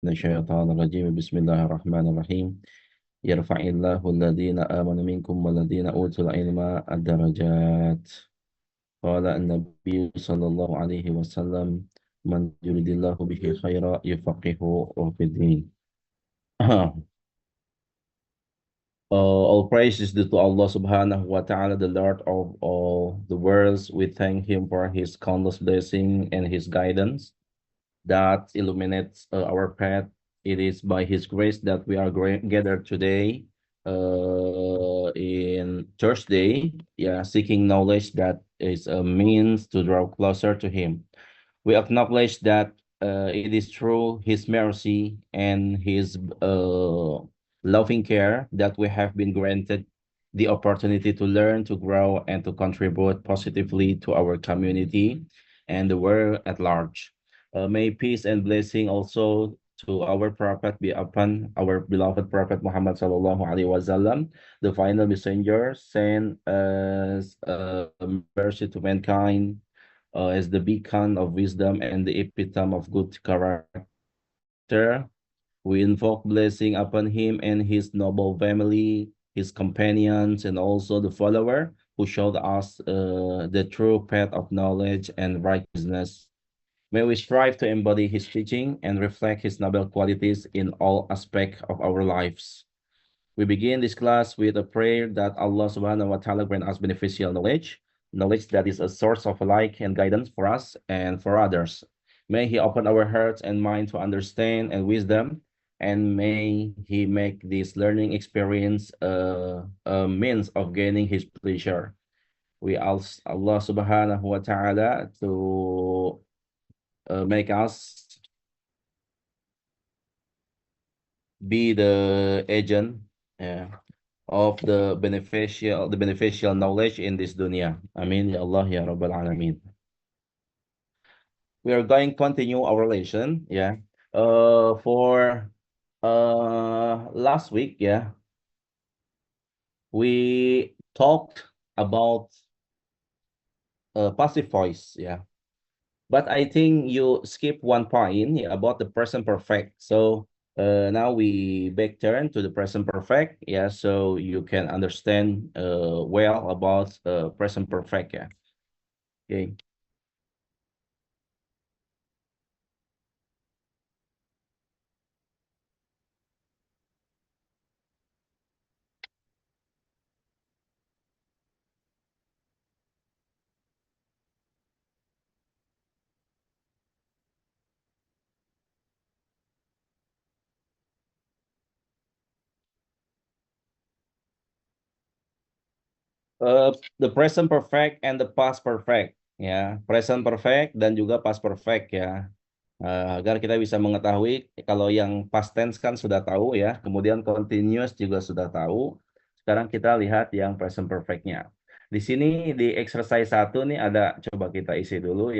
من الشيطان الرجيم بسم الله الرحمن الرحيم يرفع الله الذين آمنوا منكم والذين أوتوا العلم الدرجات قال النبي صلى الله عليه وسلم من يريد الله به خيرا يفقهه في الدين. All praise is due to Allah subhanahu wa ta'ala, the Lord of all the worlds. We thank Him for His countless blessing and His guidance that illuminates our path. It is by His grace that we are gathered today in Thursday, yeah, seeking knowledge that is a means to draw closer to Him. We acknowledge that it is through His mercy and His loving care that we have been granted the opportunity to learn, to grow, and to contribute positively to our community and the world at large. May peace and blessing also to our prophet be upon our beloved prophet Muhammad sallallahu alaihi wasallam, the final messenger, sent as mercy to mankind, as the beacon of wisdom and the epitome of good character. We invoke blessing upon him and his noble family, his companions, and also the follower who showed us the true path of knowledge and righteousness. May we strive to embody his teaching and reflect his noble qualities in all aspects of our lives. We begin this class with a prayer that Allah subhanahu wa ta'ala grant us beneficial knowledge, knowledge that is a source of light and guidance for us and for others. May He open our hearts and mind to understand and wisdom, and may He make this learning experience a means of gaining His pleasure. We ask Allah subhanahu wa ta'ala to make us be the agent, of the beneficial knowledge in this dunya. Amin ya Allah ya Rabbal Alamin. We are going to continue our lesson, for last week, we talked about passive voice, but I think you skip one point, about the present perfect. So now we back turn to the present perfect, so you can understand well about present perfect, Okay. The present perfect and the past perfect, present perfect dan juga past perfect, agar kita bisa mengetahui kalau yang past tense kan sudah tahu, kemudian continuous juga sudah tahu. Sekarang kita lihat yang present perfect-nya. Di sini di exercise 1 nih ada, coba kita isi dulu,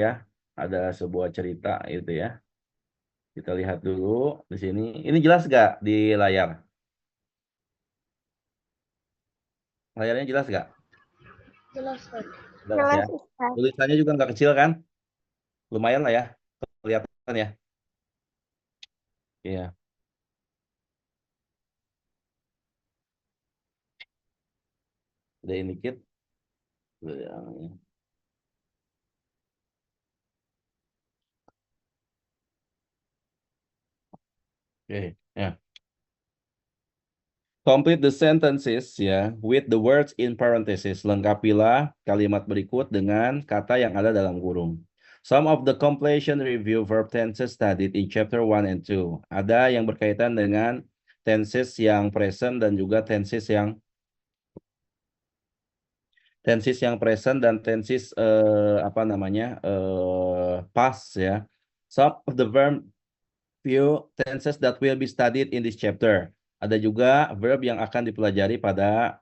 ada sebuah cerita itu, kita lihat dulu di sini. Ini jelas nggak di layar? Layarnya jelas nggak? Jelas, Pak. Jelas ya. Tulisannya juga nggak kecil kan? Lumayan lah ya, kelihatan ya. Iya. Udah ini dikit. Oke, ya. Complete the sentences, with the words in parentheses. Lengkapilah kalimat berikut dengan kata yang ada dalam kurung. Some of the completion review verb tenses studied in chapter 1 and 2. Ada yang berkaitan dengan tenses yang present dan juga tenses yang present dan tenses past, Some of the verb few tenses that will be studied in this chapter. Ada juga verb yang akan dipelajari pada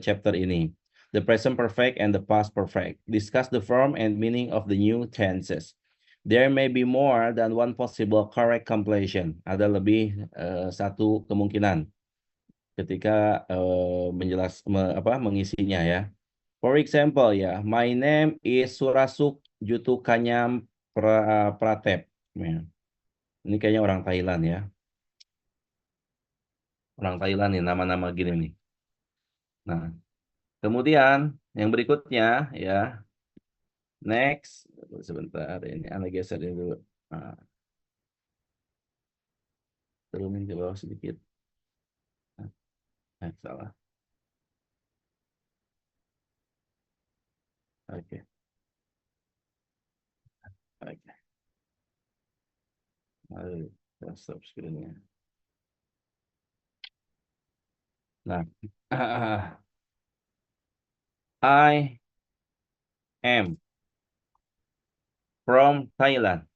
chapter ini. The present perfect and the past perfect. Discuss the form and meaning of the new tenses. There may be more than one possible correct completion. Ada lebih satu kemungkinan ketika mengisinya, For example, my name is Surasuk Jutukanyam Pratep. Ini kayaknya orang Thailand ya. Orang Thailand nih, nama-nama gini nih. Nah, kemudian yang berikutnya ya, next. Sebentar, ini Anda geser ini dulu. Nah, turunin ke bawah sedikit. Salah. Oke, oke. Ayo, kita stop screen-nya. Nah, I am from Thailand.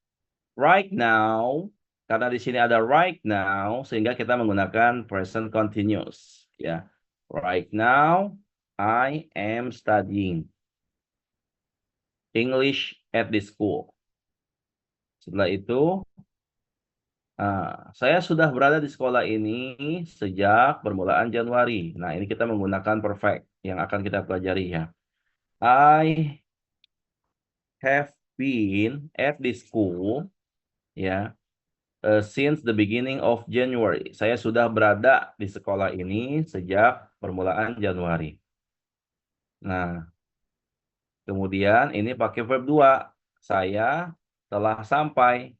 Right now, karena di sini ada right now, sehingga kita menggunakan present continuous. Ya, right now, I am studying English at the school. Setelah itu, saya sudah berada di sekolah ini sejak permulaan Januari. Nah, ini kita menggunakan perfect yang akan kita pelajari ya. I have been at the school ya since the beginning of January. Saya sudah berada di sekolah ini sejak permulaan Januari. Nah, kemudian ini pakai verb 2. Saya telah sampai.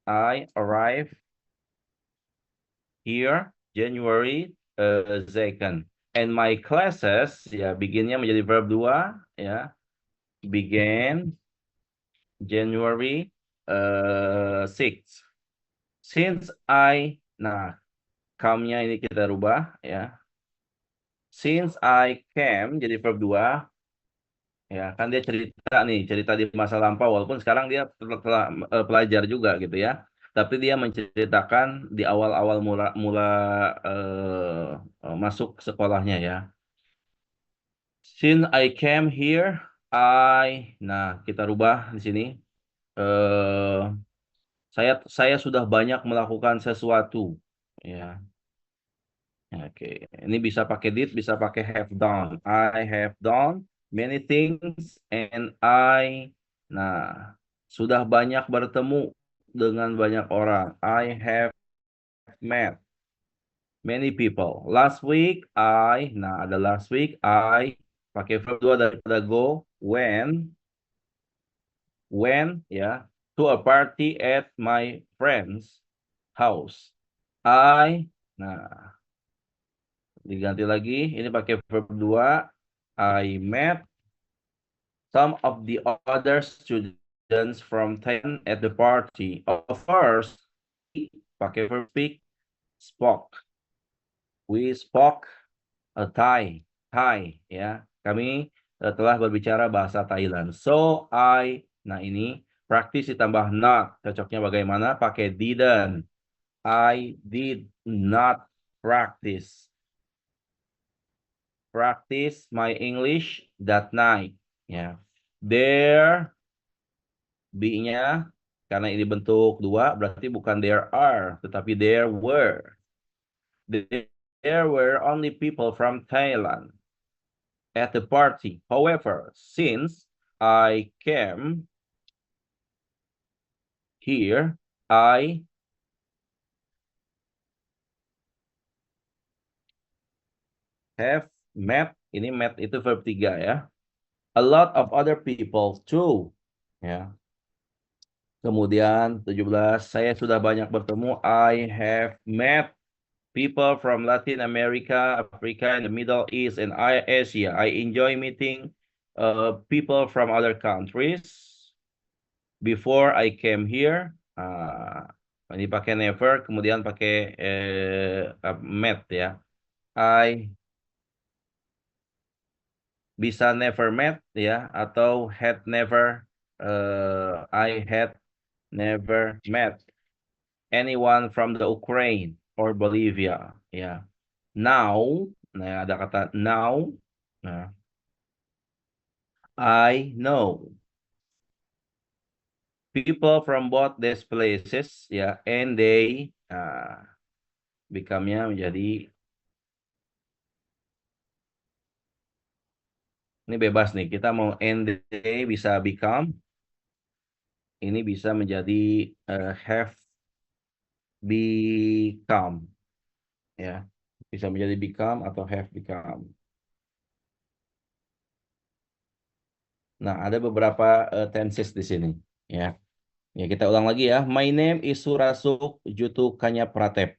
I arrived here January 2nd. And my classes ya beginnya menjadi verb 2 ya. Began January 6th. Since nah, come-nya ini kita rubah ya. Since I came jadi verb 2 ya, kan dia cerita di masa lampau walaupun sekarang dia telah pelajar juga gitu ya. Tapi dia menceritakan di awal-awal mula masuk sekolahnya ya. Since I came here, nah kita rubah di sini. Eh saya sudah banyak melakukan sesuatu ya. Oke, ini bisa pakai did, bisa pakai have done. I have done many things and nah, sudah banyak bertemu dengan banyak orang. I have met many people. Last week, nah ada last week, I pakai verb 2 daripada go, went ya, to a party at my friend's house. Nah, diganti lagi, ini pakai verb 2. I met some of the other students from Thailand at the party. Of course, pakai verb speak, spoke. We spoke a Thai, ya. Kami telah berbicara bahasa Thailand. So, nah ini, practice ditambah not. Cocoknya bagaimana? Pakai didn't. I did not practice my English that night. Ya, there be-nya karena ini bentuk 2 berarti bukan there are, tetapi there were. There were only people from Thailand at the party. However, since I came here, I have met. Ini met itu verb 3 ya. A lot of other people too. Ya. Kemudian 17, saya sudah banyak bertemu. I have met people from Latin America, Africa, and the Middle East, and Asia. I enjoy meeting people from other countries. Before I came here, ini pakai never, kemudian pakai met ya. I bisa never met ya, atau had never. I had never met anyone from the Ukraine or Bolivia ya. Now, nah ada kata now. Nah, I know people from both these places ya, and they become-nya menjadi ini bebas nih. Kita mau and they bisa become, ini bisa menjadi have become. Ya, bisa menjadi become atau have become. Nah, ada beberapa tenses di sini. Ya, ya kita ulang lagi ya. My name is Surasuk Jutukanya Pratep.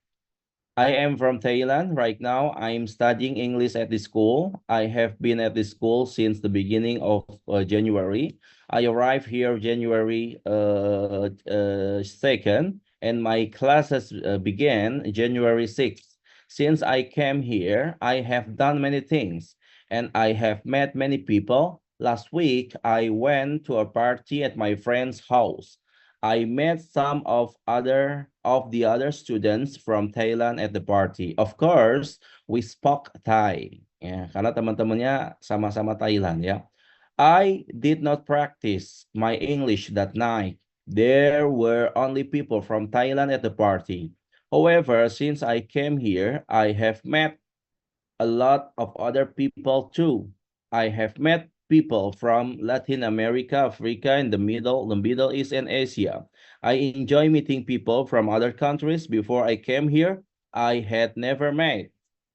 I am from Thailand. Right now, I'm studying English at the school. I have been at the school since the beginning of January. I arrived here January 2nd, and my classes began January 6th. Since I came here, I have done many things, and I have met many people. Last week, I went to a party at my friend's house. I met some of the other students from Thailand at the party. Of course, we spoke Thai. Ya, karena teman-temannya sama-sama Thailand ya. I did not practice my English that night. There were only people from Thailand at the party. However, since I came here, I have met a lot of other people too. I have met people from Latin America, Africa, and the Middle East and Asia. I enjoy meeting people from other countries. Before I came here, I had never met.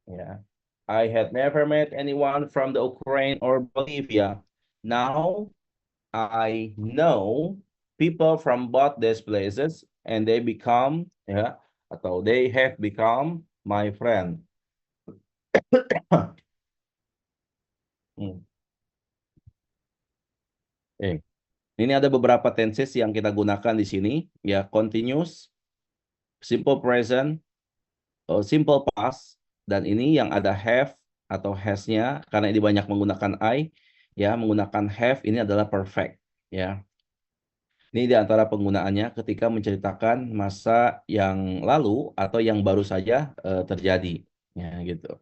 Yeah. I had never met anyone from the Ukraine or Bolivia. Now I know people from both these places and they become atau they have become my friend. Hmm. Ini ada beberapa tenses yang kita gunakan di sini, ya continuous, simple present, simple past, dan ini yang ada have atau has-nya karena ini banyak menggunakan I, ya menggunakan have ini adalah perfect, ya. Ini di antara penggunaannya ketika menceritakan masa yang lalu atau yang baru saja terjadi, ya gitu.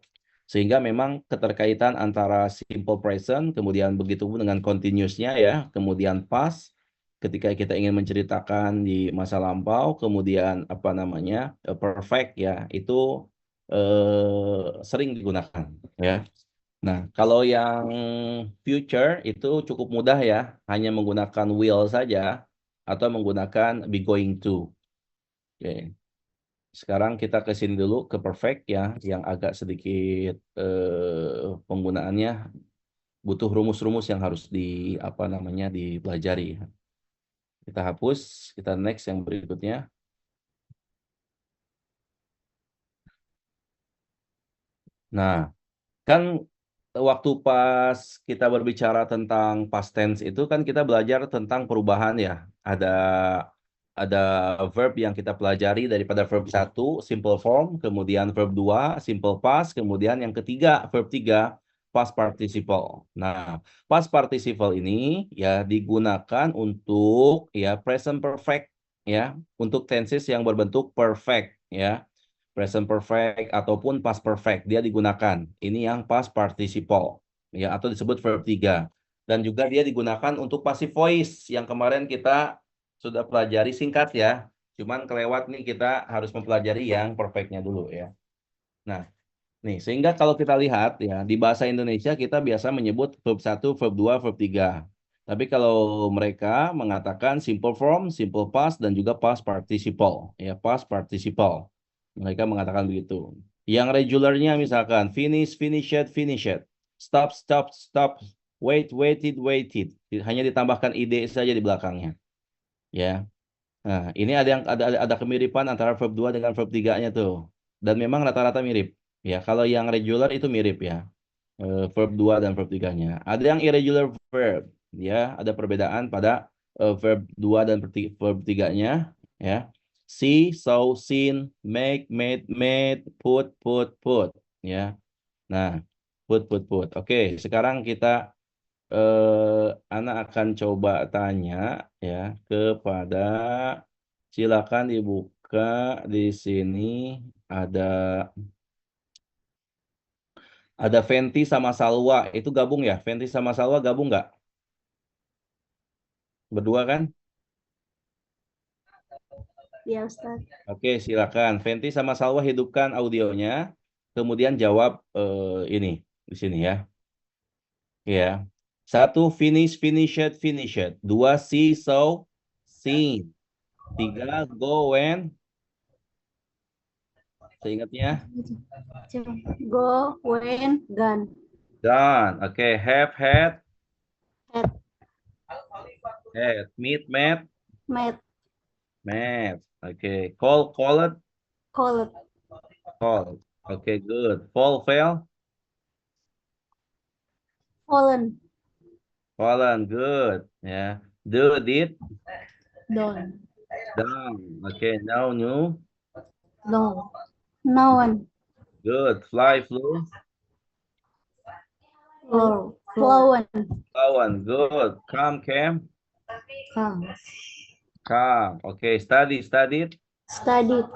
Sehingga memang keterkaitan antara simple present, kemudian begitu pun dengan continuousnya ya, kemudian past, ketika kita ingin menceritakan di masa lampau, kemudian apa namanya perfect ya, itu sering digunakan ya. Nah, kalau yang future itu cukup mudah ya, hanya menggunakan will saja atau menggunakan be going to. Oke. Sekarang kita ke sini dulu ke perfect ya, yang agak sedikit penggunaannya butuh rumus-rumus yang harus di apa namanya dipelajari. Kita hapus, kita next yang berikutnya. Nah, kan waktu pas kita berbicara tentang past tense itu kan kita belajar tentang perubahan ya. Ada verb yang kita pelajari daripada verb 1 simple form, kemudian verb 2 simple past, kemudian yang ketiga verb 3 past participle. Nah, past participle ini ya digunakan untuk ya present perfect ya, untuk tenses yang berbentuk perfect ya. Present perfect ataupun past perfect dia digunakan. Ini yang past participle ya atau disebut verb 3. Dan juga dia digunakan untuk passive voice yang kemarin kita sudah pelajari singkat ya. Cuman kelewat nih kita harus mempelajari yang perfectnya dulu ya. Nah, nih sehingga kalau kita lihat ya di bahasa Indonesia kita biasa menyebut verb 1, verb 2, verb 3. Tapi kalau mereka mengatakan simple form, simple past dan juga past participle ya, past participle. Mereka mengatakan begitu. Yang regularnya misalkan finish, finished, finished. Stop, stop, stop. Wait, waited, waited. Hanya ditambahkan ide saja di belakangnya. Ya. Nah, ini ada yang ada kemiripan antara verb 2 dengan verb 3-nya tuh. Dan memang rata-rata mirip. Ya, kalau yang regular itu mirip ya. Verb 2 dan verb 3-nya. Ada yang irregular verb, ya, ada perbedaan pada verb 2 dan verb 3-nya, ya. See, saw, seen, make, made, made, put, ya. Nah, put. Oke, sekarang kita Ana akan coba tanya ya kepada silakan dibuka di sini ada Venti sama Salwa itu gabung ya? Venti sama Salwa gabung nggak? Berdua kan? Ya, Ustaz. Oke, silakan. Venti sama Salwa hidupkan audionya, kemudian jawab ini di sini ya. Ya. Satu finish, finished. Dua see, saw, seen. Tiga go and Seingatnya? Go, when, gone. Gone. Okay. Have, had, Had, had. Meet, met, met, met. Okay. Call, called, called, called. Okay, good. Fall, fell, fallen, fallen. Good. Yeah. Do, did, done, done. Okay. Now, new. no, known, Good. Fly, flew, flown, flown. Good. Come, came, come, come. Okay. Study, studied. studied,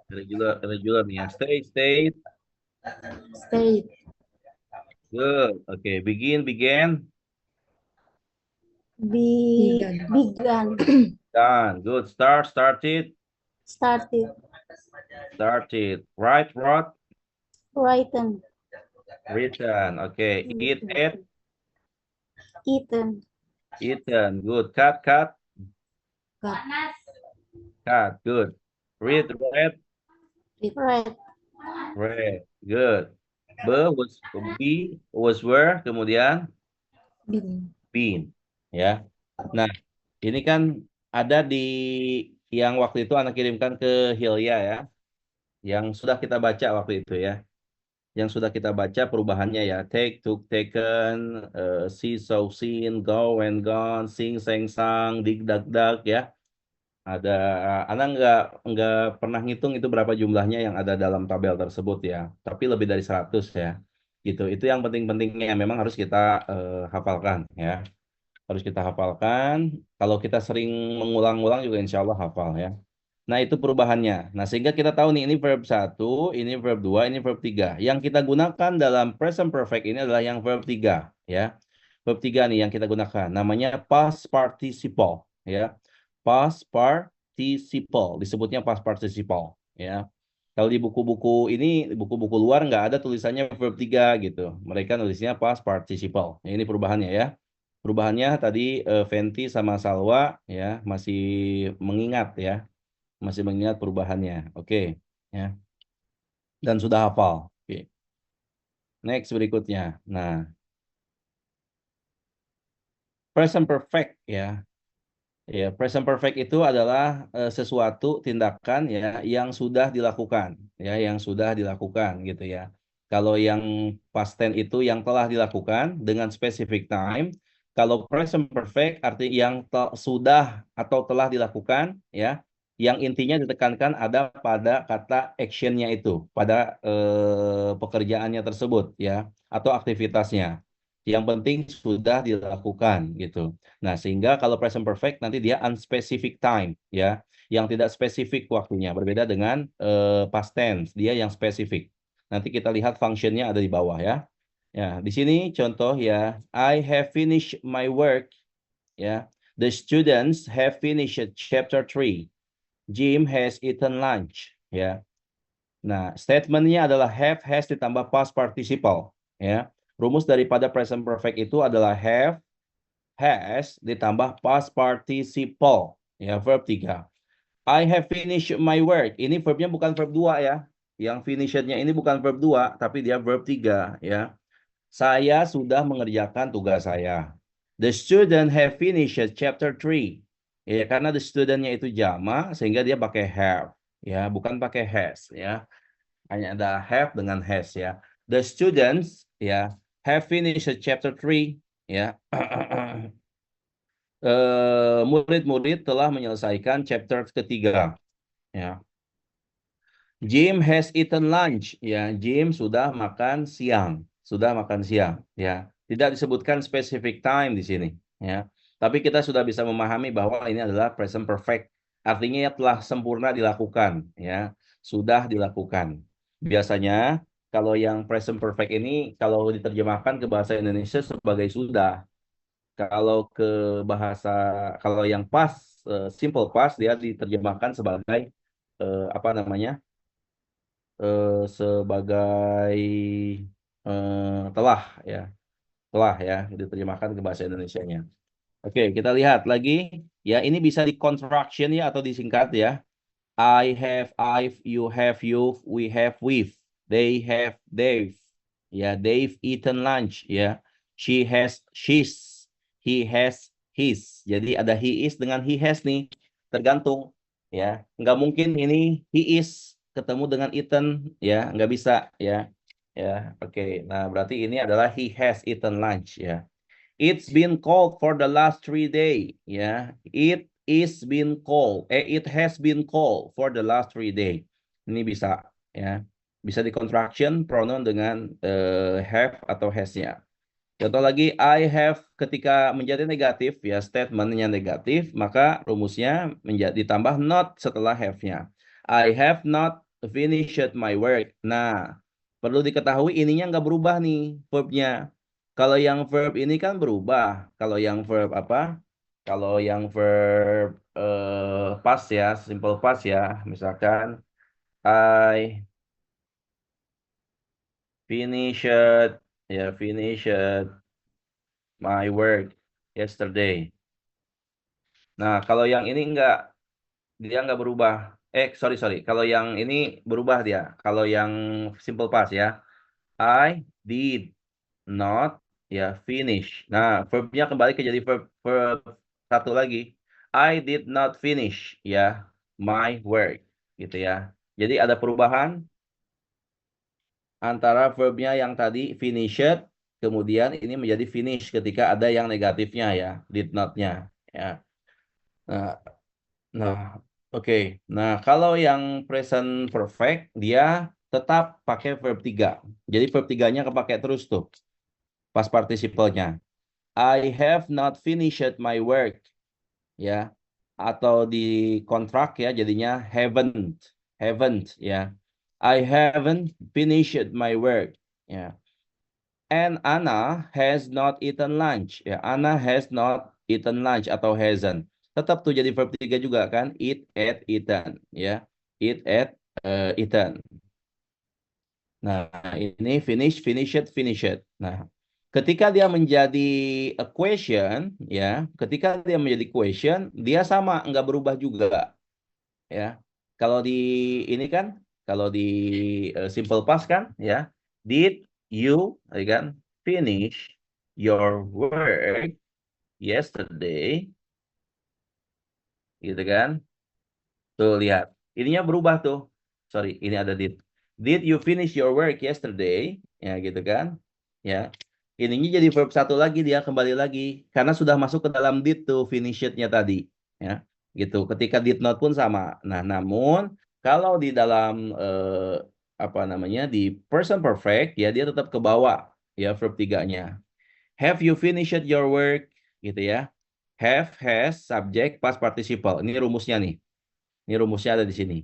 Regular, regular nih ya. Stay, stayed. stayed, Good. Okay. Begin, began. began, Done. Good. Start, started. started, Started. Write, wrote. written, Written. Okay. Eat, ate. eaten, Eaten. Good. Cut, cut. got, Cut. Good. Read, read. read, Read. Good. Be was where. Kemudian been, been. Ya. Nah, ini kan ada di yang waktu itu anak kirimkan ke Hilya ya. Yang sudah kita baca waktu itu ya. Yang sudah kita baca perubahannya ya. Take, took, taken, see, saw, seen, go and gone, sing, sang, sang, dig, dag, dag ya. Ada, Ana nggak pernah ngitung itu berapa jumlahnya yang ada dalam tabel tersebut ya. Tapi lebih dari 100 ya. Gitu. Itu yang penting-pentingnya memang harus kita hafalkan ya. Harus kita hafalkan. Kalau kita sering mengulang-ulang juga insya Allah hafal ya. Nah, itu perubahannya. Nah, sehingga kita tahu nih, ini verb 1, ini verb 2, ini verb 3. Yang kita gunakan dalam present perfect ini adalah yang verb 3. Ya. Verb 3 nih yang kita gunakan. Namanya past participle. Ya. Past participle. Disebutnya past participle. Ya. Kalau di buku-buku ini, buku-buku luar nggak ada tulisannya verb 3 gitu. Mereka nulisnya past participle. Ya, ini perubahannya ya. Perubahannya tadi Venti sama Salwa ya masih mengingat ya, masih mengingat perubahannya. Oke, ya. Dan sudah hafal. Oke. Next berikutnya. Nah, present perfect ya. Ya, present perfect itu adalah sesuatu tindakan ya yang sudah dilakukan, ya, yang sudah dilakukan gitu ya. Kalau yang past tense itu yang telah dilakukan dengan specific time, kalau present perfect arti yang sudah atau telah dilakukan ya, yang intinya ditekankan ada pada kata actionnya itu, pada pekerjaannya tersebut ya, atau aktivitasnya. Yang penting sudah dilakukan gitu. Nah, sehingga kalau present perfect nanti dia unspecific time ya, yang tidak spesifik waktunya, berbeda dengan past tense, dia yang spesifik. Nanti kita lihat functionnya ada di bawah ya. Ya, di sini contoh ya, I have finished my work ya. The students have finished chapter 3. Jim has eaten lunch ya. Nah, statementnya adalah have, has ditambah past participle ya. Rumus daripada present perfect itu adalah have, has ditambah past participle ya, verb 3. I have finished my work. Ini verbnya bukan verb 2 ya. Yang finishednya ini bukan verb 2 tapi dia verb 3 ya. Saya sudah mengerjakan tugas saya. The student have finished chapter 3. Ya, karena the studentnya itu jama sehingga dia pakai have ya, bukan pakai has ya. Hanya ada have dengan has ya. The students ya have finished chapter 3 ya. Murid-murid telah menyelesaikan chapter ketiga. Ya. Jim has eaten lunch. Ya, Jim sudah makan siang. Sudah makan siang. Ya, tidak disebutkan specific time di sini. Ya, tapi kita sudah bisa memahami bahwa ini adalah present perfect. Artinya ya telah sempurna dilakukan. Ya, sudah dilakukan. Biasanya kalau yang present perfect ini kalau diterjemahkan ke bahasa Indonesia sebagai sudah. Kalau ke bahasa kalau yang pas simple past dia diterjemahkan sebagai apa namanya? Sebagai telah ya. Telah ya diterjemahkan ke bahasa Indonesianya. Oke, kita lihat lagi ya, ini bisa di contraction ya atau disingkat ya. I have, I've, you have, you've, we have, we've, they have, they've. Ya, they've eaten lunch. Ya, she has, she's, he has, his. Jadi ada he is dengan he has nih, tergantung. Ya, nggak mungkin ini he is ketemu dengan eaten. Ya, nggak bisa. Ya, ya, oke. Nah, berarti ini adalah he has eaten lunch. Ya. It's been cold for the last 3 days. Ya, it is been cold. It has been cold for the last 3 days. Ini bisa, ya, bisa di contraction pronoun dengan have atau has-nya. Contoh lagi, I have ketika menjadi negatif, ya, statementnya negatif, maka rumusnya menjadi ditambah not setelah have-nya. I have not finished my work. Nah, perlu diketahui ininya nggak berubah nih verbnya. Kalau yang verb ini kan berubah. Kalau yang verb apa? Kalau yang verb past ya, simple past ya. Misalkan I finished, ya, finished my work yesterday. Nah, kalau yang ini enggak, dia enggak berubah. Sorry. Kalau yang ini berubah dia. Kalau yang simple past ya. I did not, ya, finish. Nah, verbnya kembali ke jadi verb satu lagi. I did not finish, ya, my work. Gitu ya. Jadi ada perubahan antara verbnya yang tadi finished, kemudian ini menjadi finish ketika ada yang negatifnya ya, did not-nya. Ya. Nah, oke. Nah, kalau yang present perfect, dia tetap pakai verb 3. Jadi verb 3-nya kepake terus tuh, pas participle-nya. I have not finished my work. Ya. Atau di kontrak ya, jadinya haven't. Haven't, ya. I haven't finished my work. Ya. And Anna has not eaten lunch. Ya, Anna has not eaten lunch atau hasn't. Tetap tuh jadi verb 3 juga kan. Eat, ate, eaten. Ya. Eat, ate, eaten. Nah, ini finish, finished, finished. Nah, ketika dia menjadi a question, ya. Ketika dia menjadi question, dia sama, nggak berubah juga. Ya. Kalau di ini kan, kalau di simple past kan, ya. Did you, ya kan, finish your work yesterday? Gitu kan? Tuh lihat, ininya berubah tuh. Sorry, ini ada did. Did you finish your work yesterday? Ya gitu kan? Ya. Ininya jadi verb satu lagi, dia kembali lagi karena sudah masuk ke dalam did tuh finishednya tadi. Ya, gitu. Ketika did not pun sama. Nah, namun kalau di dalam apa namanya di present perfect ya dia tetap ke bawah ya verb tiganya. Have you finished your work? Gitu ya. Have, has, subject, past participle. Ini rumusnya nih. Ini rumusnya ada di sini.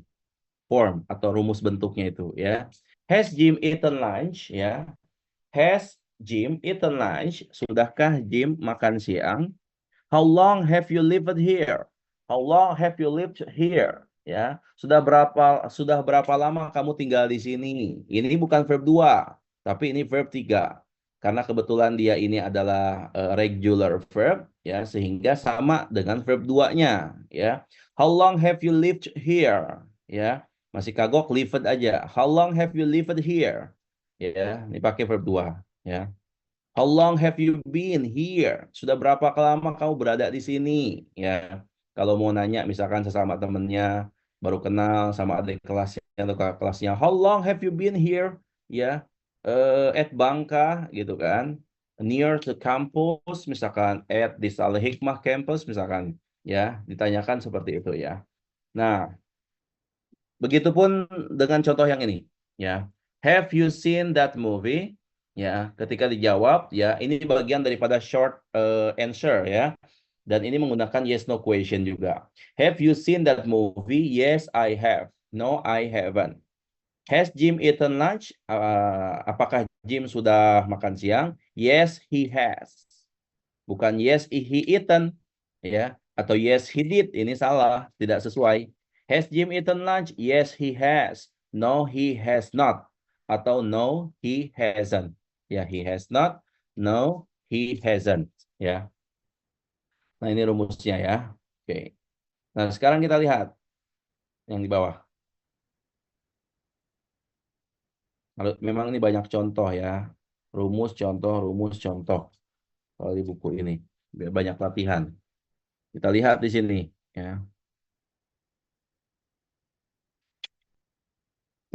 Form atau rumus bentuknya itu ya. Has Jim eaten lunch? Ya. Has Jim eaten lunch? Sudahkah Jim makan siang? How long have you lived here? How long have you lived here? Ya, sudah berapa lama kamu tinggal di sini? Ini bukan verb 2, tapi ini verb 3. Karena kebetulan dia ini adalah regular verb ya, sehingga sama dengan verb 2-nya ya. How long have you lived here? Ya, masih kagok lived aja. How long have you lived here? Ya, ini pakai verb 2 ya. How long have you been here? Sudah berapa lama kamu berada di sini? Ya, kalau mau nanya misalkan sesama temennya baru kenal sama adik kelasnya atau kakak kelasnya, how long have you been here? Ya, at Bangka gitu kan, near the campus, misalkan at di Saleh Hikmah campus, misalkan, ya, ditanyakan seperti itu ya. Nah, begitupun dengan contoh yang ini, ya. Have you seen that movie? Ya, ketika dijawab, ya, ini bagian daripada short answer ya. Dan ini menggunakan yes no question juga. Have you seen that movie? Yes, I have. No, I haven't. Has Jim eaten lunch? Apakah Jim sudah makan siang? Yes, he has. Bukan yes, he eaten. Ya, atau yes, he did. Ini salah, tidak sesuai. Has Jim eaten lunch? Yes, he has. No, he has not. Atau no, he hasn't. Ya, he has not. No, he hasn't. Ya. Nah, ini rumusnya ya. Oke. Nah, sekarang kita lihat. yang di bawah. Kalau memang ini banyak contoh ya. Rumus, contoh. Kalau di buku ini. Biar banyak latihan. Kita lihat di sini. Ya.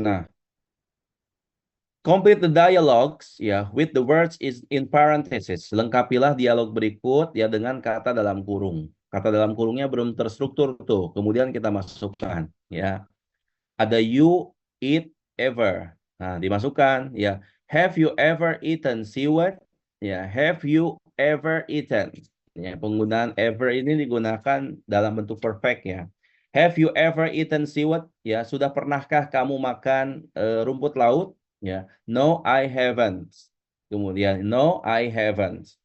Nah, complete the dialogues ya with the words is in parentheses. Lengkapilah dialog berikut ya dengan kata dalam kurung. Kata dalam kurungnya belum terstruktur tuh. Kemudian kita masukkan ya. Ada you eat ever. Nah, dimasukkan ya. Have you ever eaten seaweed? Ya, have you ever eaten? Ya, penggunaan ever ini digunakan dalam bentuk perfect ya. Have you ever eaten seaweed? Ya, sudah pernahkah kamu makan rumput laut? Ya, no, I haven't. Kemudian, no, I haven't.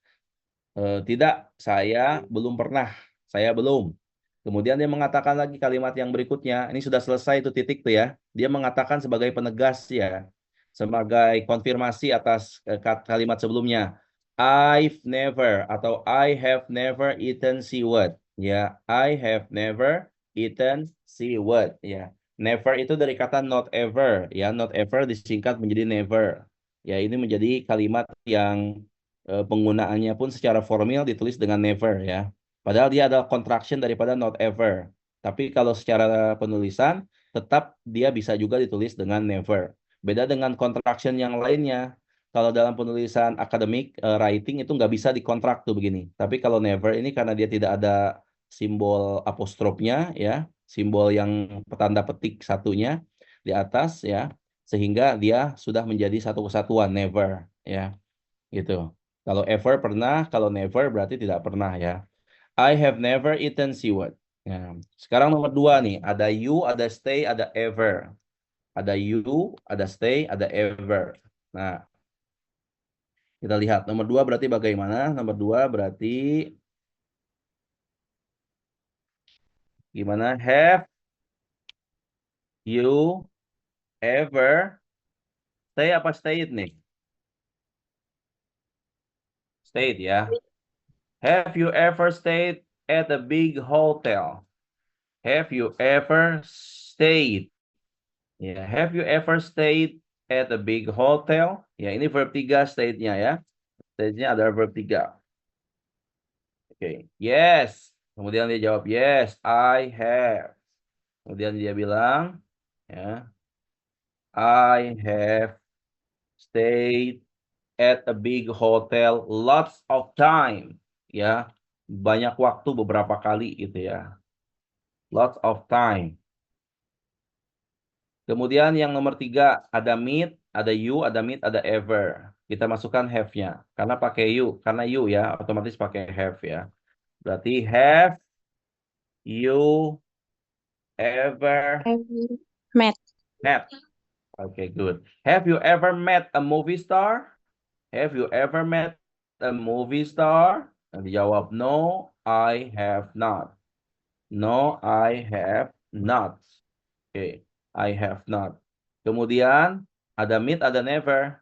Tidak, saya belum pernah. Saya belum. Kemudian dia mengatakan lagi kalimat yang berikutnya. Ini sudah selesai itu titik tuh ya. Dia mengatakan sebagai penegas ya. Sebagai konfirmasi atas kalimat sebelumnya. I've never atau I have never eaten seaweed. Ya, I have never eaten seaweed. Ya, never itu dari kata not ever. Ya, not ever disingkat menjadi never. Ya, ini menjadi kalimat yang penggunaannya pun secara formal ditulis dengan never ya. Padahal dia adalah contraction daripada not ever. Tapi kalau secara penulisan tetap dia bisa juga ditulis dengan never. Beda dengan contraction yang lainnya. Kalau dalam penulisan akademik writing itu nggak bisa dikontrak tuh begini. Tapi kalau never ini karena dia tidak ada simbol apostrofnya ya, simbol yang tanda petik satunya di atas ya, sehingga dia sudah menjadi satu kesatuan never ya gitu. Kalau ever pernah, kalau never berarti tidak pernah ya. I have never eaten seaweed. Ya. Sekarang nomor dua nih, ada you, ada stay, ada ever. Ada you, ada stay, ada ever. Nah, kita lihat. Nomor dua berarti bagaimana? Nomor dua berarti gimana? Have you ever stay apa stayed nih? Stayed ya. Have you ever stayed at a big hotel? Have you ever stayed? Ya, have you ever stayed at a big hotel? Ya, ini verb 3 state-nya ya. State-nya ada verb 3. Oke. Yes. Kemudian dia jawab, yes, I have. Kemudian dia bilang, ya, I have stayed at a big hotel lots of time. Ya, banyak waktu beberapa kali gitu ya. Lots of time. Kemudian yang nomor 3 ada meet, ada you, ada meet, ada ever. Kita masukkan have-nya. Karena pakai you. Karena you ya, otomatis pakai have ya. Berarti have you ever Have you met? met? Okay, good. Have you ever met a movie star? Have you ever met a movie star? Dan dijawab, no, I have not. No, I have not. Okay, I have not. Kemudian ada meet, ada never.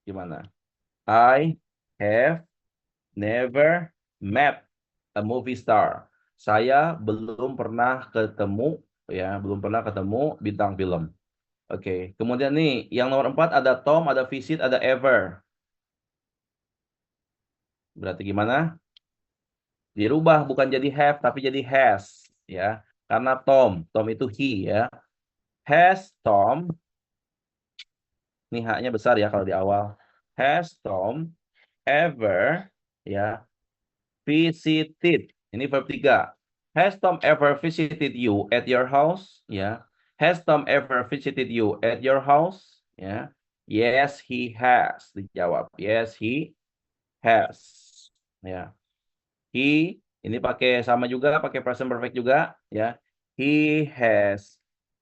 Gimana? I have never met a movie star. Saya belum pernah ketemu ya, belum pernah ketemu bintang film. Oke, kemudian nih yang nomor 4 ada Tom, ada visit, ada ever. Berarti gimana? Dirubah bukan jadi have tapi jadi has ya. Karena Tom itu he ya. Has Tom, ini haknya besar ya kalau di awal. Has Tom ever ya visited. Ini verb 3. Has Tom ever visited you at your house? Ya. Has Tom ever visited you at your house? Ya. Yes, he has. Dijawab. Yes, he has. Ya. He ini pakai sama juga, pakai present perfect juga, ya. He has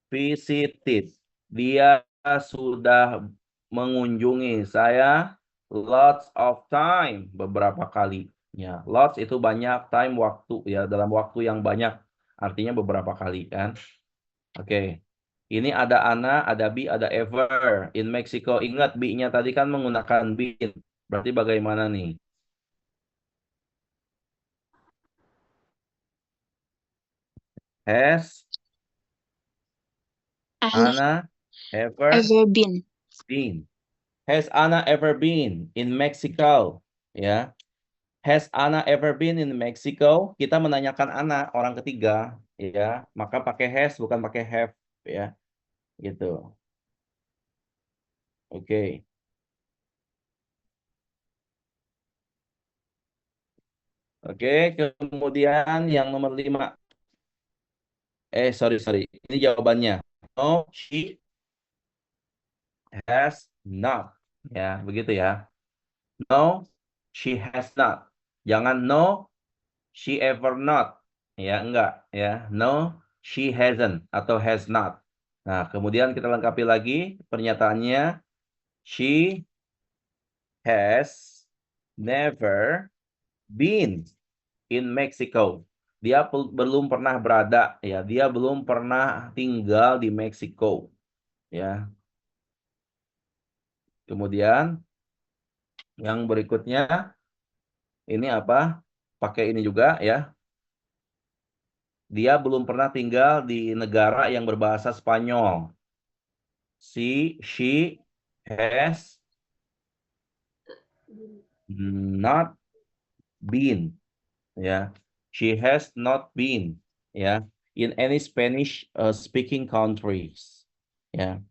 visited. Dia sudah mengunjungi saya lots of time, beberapa kali. Ya, lots itu banyak, time waktu ya, dalam waktu yang banyak. Artinya beberapa kali kan. Oke. Ini ada Ana, ada B, ada ever. In Mexico, ingat B-nya tadi kan menggunakan been. Berarti bagaimana nih? Has Anna ever ever been. been? Has Anna ever been in Mexico? Ya. Has Anna ever been in Mexico? Kita menanyakan Anna, orang ketiga, ya. Maka pakai has bukan pakai have, ya. Gitu. Oke. Oke, kemudian yang nomor 5. Sorry. Ini jawabannya. No, she has not. Ya, begitu ya. No, she has not. Jangan no, she ever not. Ya, enggak. Ya, no, she hasn't atau has not. Nah, kemudian kita lengkapi lagi pernyataannya. She has never been in Mexico. Dia belum pernah berada, ya. Dia belum pernah tinggal di Meksiko, ya. Kemudian yang berikutnya ini apa? Pakai ini juga, ya. Dia belum pernah tinggal di negara yang berbahasa Spanyol. She has not been, ya. She has not been, ya, in any Spanish speaking countries, ya.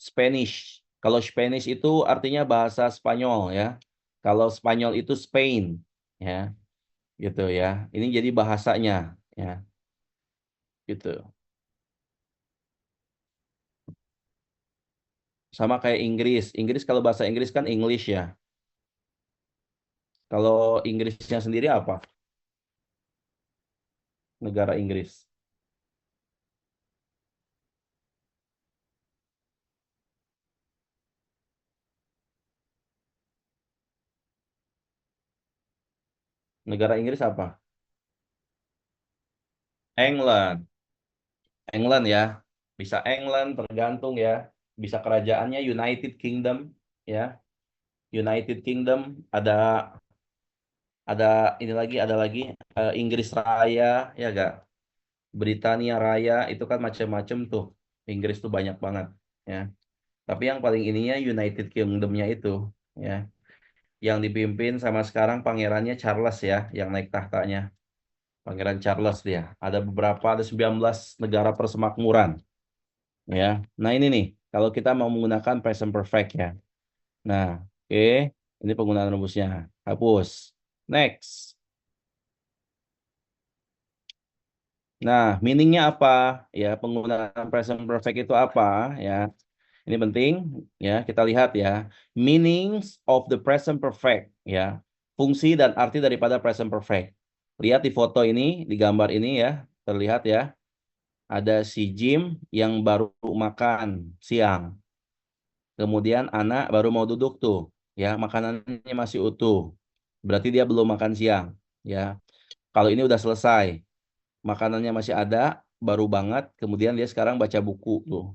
Spanish. Kalau Spanish itu artinya bahasa Spanyol, ya. Kalau Spanyol itu Spain, ya. Gitu ya. Ini jadi bahasanya, ya. Gitu. Sama kayak Inggris. Inggris kalau bahasa Inggris kan English, ya. Kalau Inggrisnya sendiri apa? Negara Inggris. Negara Inggris apa? England. England, ya. Bisa England, tergantung, ya. Bisa kerajaannya United Kingdom, ya. United Kingdom ada lagi Inggris Raya, ya gak? Britania Raya itu kan macam-macam tuh. Inggris tuh banyak banget, ya. Tapi yang paling ininya United Kingdomnya itu, ya. Yang dipimpin sama sekarang pangerannya Charles, ya, yang naik tahtanya. Pangeran Charles dia. Ada 19 negara persemakmuran, ya. Nah, ini nih, kalau kita mau menggunakan present perfect, ya. Nah, oke, ini penggunaan rumusnya. Hapus. Next. Nah, meaningnya apa? Ya, penggunaan present perfect itu apa? Ya, ini penting. Ya, kita lihat ya. Meanings of the present perfect. Ya, fungsi dan arti daripada present perfect. Lihat di foto ini, di gambar ini ya, terlihat ya. Ada si Jim yang baru makan siang. Kemudian anak baru mau duduk tuh. Ya, makanannya masih utuh. Berarti dia belum makan siang. Ya, kalau ini udah selesai. Makanannya masih ada, baru banget, kemudian dia sekarang baca buku tuh.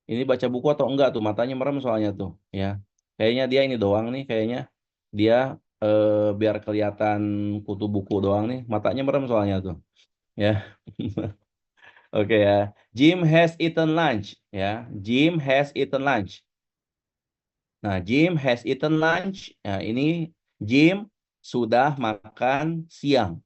Ini baca buku atau enggak tuh, matanya merem soalnya tuh, ya. Kayaknya dia ini doang nih, kayaknya dia biar kelihatan kutu buku doang nih, matanya merem soalnya tuh, ya. Oke ya. Jim has eaten lunch, ya. Jim has eaten lunch. Nah, Jim has eaten lunch. Nah, ini Jim sudah makan siang.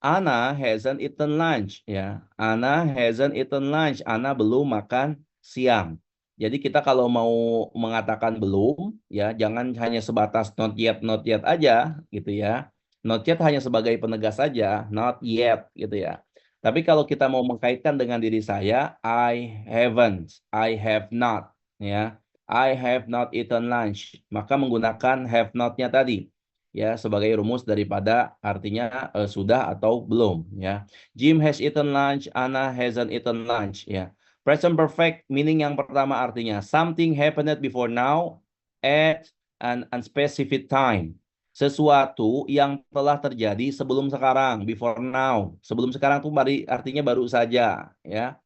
Anna hasn't eaten lunch, ya. Anna hasn't eaten lunch. Anna belum makan siang. Jadi kita kalau mau mengatakan belum, ya jangan hanya sebatas not yet aja, gitu ya. Not yet hanya sebagai penegas saja, not yet, gitu ya. Tapi kalau kita mau mengkaitkan dengan diri saya, I have not, ya. I have not eaten lunch. Maka menggunakan have not-nya tadi, ya, sebagai rumus daripada artinya sudah atau belum, ya. Jim has eaten lunch, Anna hasn't eaten lunch, ya. Present perfect meaning yang pertama artinya something happened before now at an unspecified time. Sesuatu yang telah terjadi sebelum sekarang, before now. Sebelum sekarang tuh artinya baru saja, ya.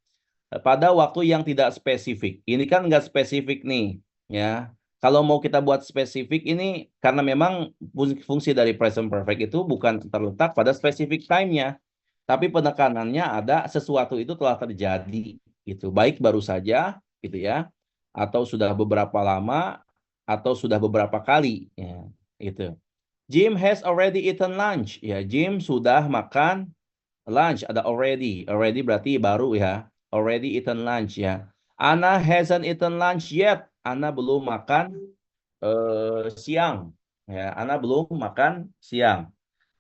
Pada waktu yang tidak spesifik. Ini kan nggak spesifik nih, ya. Kalau mau kita buat spesifik ini karena memang fungsi dari present perfect itu bukan terletak pada specific time-nya, tapi penekanannya ada sesuatu itu telah terjadi, Gitu. Baik baru saja, gitu ya, atau sudah beberapa lama, atau sudah beberapa kali, ya, gitu. Jim has already eaten lunch. Ya, Jim sudah makan lunch. Ada already. Already berarti baru ya. Already eaten lunch ya. Anna hasn't eaten lunch yet. Anna belum makan siang. Ya, Anna belum makan siang.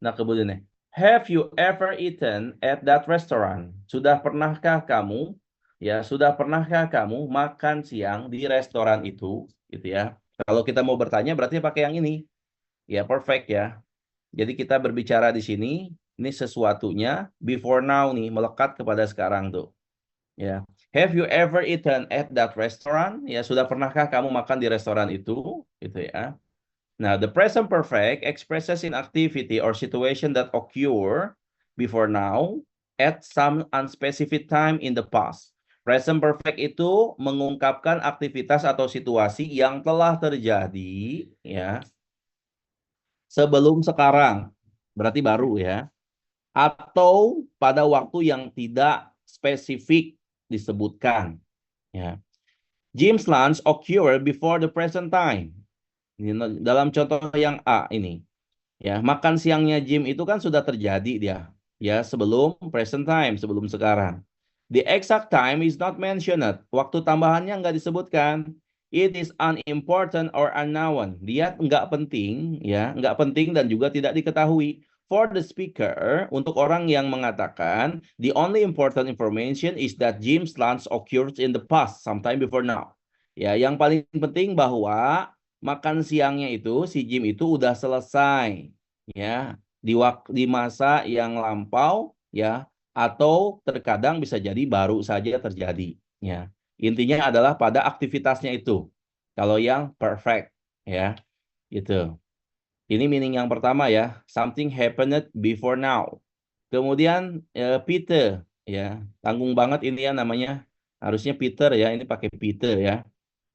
Nah, kemudian nih. Have you ever eaten at that restaurant? Sudah pernahkah kamu, ya, sudah pernahkah kamu makan siang di restoran itu? Gitu ya. Kalau kita mau bertanya berarti pakai yang ini. Ya, perfect ya. Jadi kita berbicara di sini, ini sesuatunya before now nih, melekat kepada sekarang tuh. Ya. Have you ever eaten at that restaurant? Ya, sudah pernahkah kamu makan di restoran itu? Gitu ya. Nah, the present perfect expresses an activity or situation that occur before now at some unspecified time in the past. Present perfect itu mengungkapkan aktivitas atau situasi yang telah terjadi ya sebelum sekarang. Berarti baru ya. Atau pada waktu yang tidak spesifik disebutkan ya. Jim's lunch occur before the present time. Dalam contoh yang A ini. Ya, makan siangnya Jim itu kan sudah terjadi dia. Ya, sebelum present time, sebelum sekarang. The exact time is not mentioned. Waktu tambahannya nggak disebutkan. It is unimportant or unknown. Dia nggak penting, ya, nggak penting dan juga tidak diketahui. For the speaker, untuk orang yang mengatakan, the only important information is that Jim's lunch occurs in the past, sometime before now. Ya, yang paling penting bahwa makan siangnya itu si Jim itu udah selesai ya di masa yang lampau ya atau terkadang bisa jadi baru saja terjadi ya. Intinya adalah pada aktivitasnya itu. Kalau yang perfect ya itu. Ini meaning yang pertama ya, something happened before now. Kemudian Peter ya, tanggung banget ini ya namanya. Harusnya Peter ya, ini pakai Peter ya.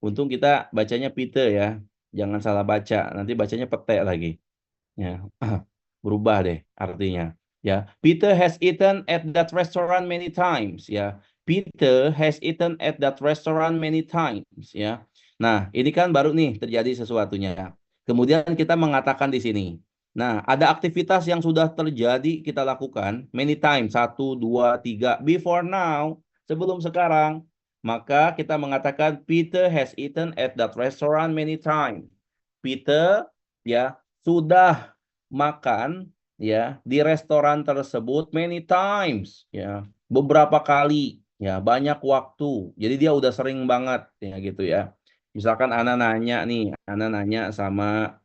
Untung kita bacanya Peter ya. Jangan salah baca, nanti bacanya petek lagi. Ya, berubah deh artinya. Ya, Peter has eaten at that restaurant many times. Ya, Peter has eaten at that restaurant many times. Ya, nah ini kan baru nih terjadi sesuatunya. Kemudian kita mengatakan di sini. Nah, ada aktivitas yang sudah terjadi kita lakukan many times, satu, dua, tiga, before now, sebelum sekarang. Maka kita mengatakan Peter has eaten at that restaurant many times. Peter ya sudah makan ya di restoran tersebut many times ya beberapa kali ya banyak waktu. Jadi dia udah sering banget ya gitu ya. Misalkan Ana nanya nih, Ana nanya sama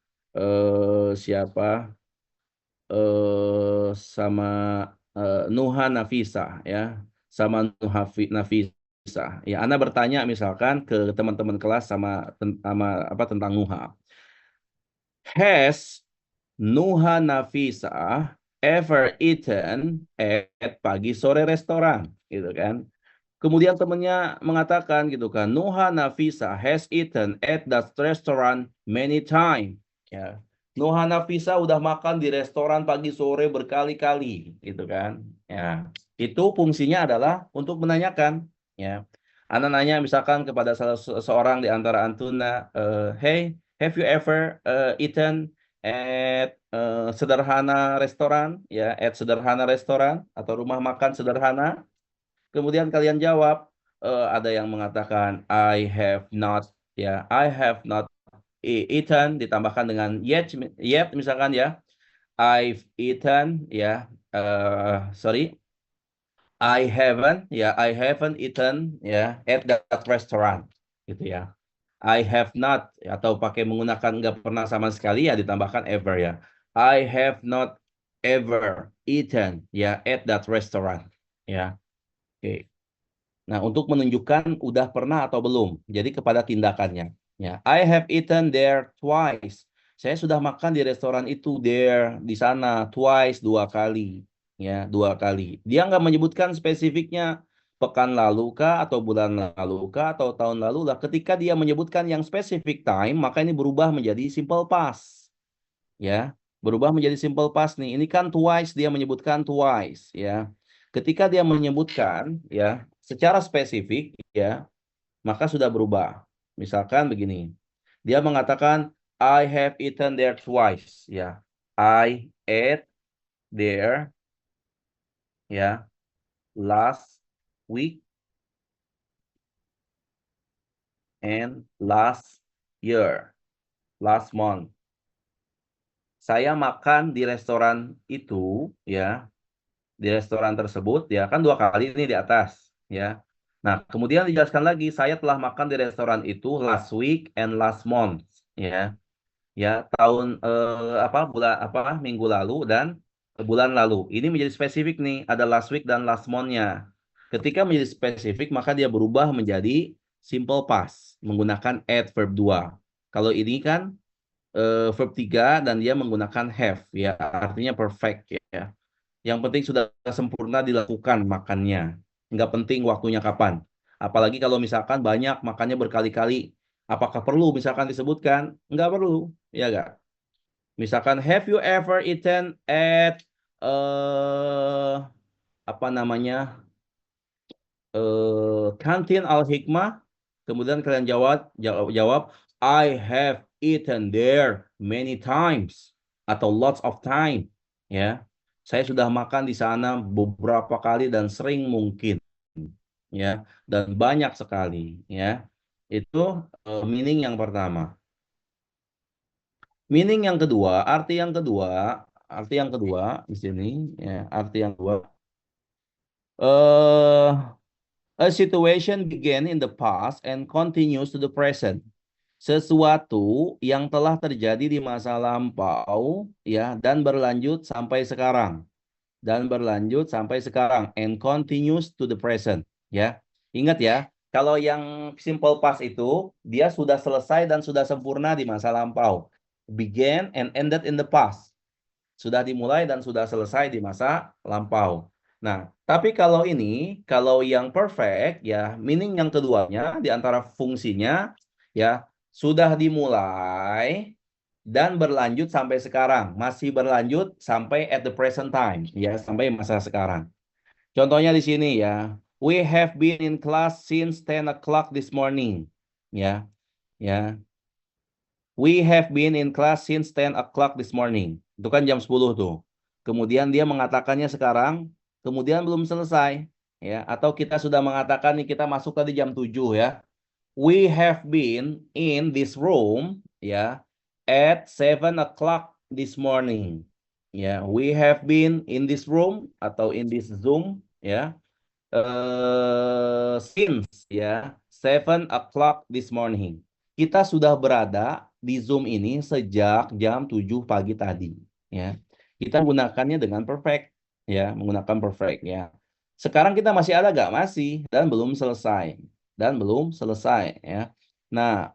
siapa sama Nuha Nafisa ya sama Nafisa ya Ana bertanya misalkan ke teman-teman kelas sama apa tentang Nuha. Has Nuha Nafisa ever eaten at pagi sore restoran gitu kan. Kemudian temennya mengatakan gitu kan, Nuha Nafisa has eaten at that restaurant many times. Ya. Nuha Nafisa udah makan di restoran pagi sore berkali-kali gitu kan. Ya. Itu fungsinya adalah untuk menanyakan ya. Anda nanya misalkan kepada salah seorang di antara antuna, hey, have you ever eaten at sederhana restoran ya, at sederhana restoran atau rumah makan sederhana? Kemudian kalian jawab, ada yang mengatakan I have not, ya, I have not eaten ditambahkan dengan yet misalkan ya, I've eaten ya, sorry, I haven't eaten ya at that restaurant, gitu ya. I have not atau pakai menggunakan nggak pernah sama sekali ya ditambahkan ever ya. I have not ever eaten ya at that restaurant ya. Oke. Nah, untuk menunjukkan udah pernah atau belum. Jadi kepada tindakannya. Ya, I have eaten there twice. Saya sudah makan di restoran itu there di sana twice dua kali. Ya, dua kali. Dia nggak menyebutkan spesifiknya pekan lalu kah atau bulan lalu kah atau tahun lalu lah. Ketika dia menyebutkan yang specific time, maka ini berubah menjadi simple past. Ya, berubah menjadi simple past nih. Ini kan twice dia menyebutkan twice ya. Ketika dia menyebutkan ya secara spesifik ya, maka sudah berubah. Misalkan begini. Dia mengatakan I have eaten there twice ya. I ate there ya last week and last year, last month. Saya makan di restoran itu ya, di restoran tersebut ya, kan 2 kali ini di atas ya. Nah, kemudian dijelaskan lagi, saya telah makan di restoran itu last week and last month ya. Ya, tahun minggu lalu dan bulan lalu. Ini menjadi spesifik nih, ada last week dan last month-nya. Ketika menjadi spesifik, maka dia berubah menjadi simple past menggunakan add verb 2. Kalau ini kan verb 3 dan dia menggunakan have ya, artinya perfect ya. Yang penting sudah sempurna dilakukan makannya. Nggak penting waktunya kapan. Apalagi kalau misalkan banyak makannya berkali-kali. Apakah perlu misalkan disebutkan? Nggak perlu, ya nggak? Misalkan, have you ever eaten at apa namanya kantin Al Hikmah? Kemudian kalian jawab, I have eaten there many times atau lots of time. Ya, saya sudah makan di sana beberapa kali dan sering mungkin. Ya, dan banyak sekali. Ya, itu meaning yang pertama. Meaning yang kedua, arti yang kedua di sini, ya, arti yang kedua. A situation began in the past and continues to the present. Sesuatu yang telah terjadi di masa lampau, ya, dan berlanjut sampai sekarang. And continues to the present, ya. Ingat ya, kalau yang simple past itu dia sudah selesai dan sudah sempurna di masa lampau. Began and ended in the past. Sudah dimulai dan sudah selesai di masa lampau. Nah, tapi kalau ini, kalau yang perfect, ya, meaning yang keduanya di antara fungsinya, ya, sudah dimulai dan berlanjut sampai sekarang, masih berlanjut sampai at the present time, ya, sampai masa sekarang. Contohnya di sini ya, we have been in class since 10 o'clock this morning, ya, ya. We have been in class since 10 o'clock this morning. Itu kan jam 10 tuh. Kemudian dia mengatakannya sekarang, kemudian belum selesai. Ya, atau kita sudah mengatakan nih kita masuk tadi jam 7 ya. We have been in this room ya at 7 o'clock this morning. Ya, we have been in this room atau in this Zoom ya. Since ya 7 o'clock this morning. Kita sudah berada di Zoom ini sejak jam 7 pagi tadi ya. Kita menggunakannya dengan perfect ya, menggunakan perfect ya. Sekarang kita masih ada gak? Masih, dan belum selesai. Ya. Nah,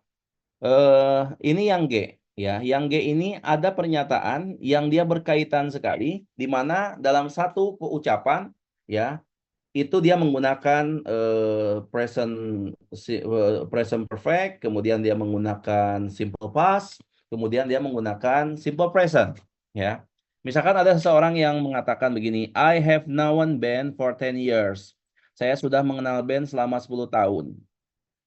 ini yang G ya. Yang G ini ada pernyataan yang dia berkaitan sekali di mana dalam satu ucapan ya itu dia menggunakan present perfect, kemudian dia menggunakan simple past, kemudian dia menggunakan simple present, ya. Misalkan ada seseorang yang mengatakan begini, I have known Ben for 10 years. Saya sudah mengenal Ben selama 10 tahun.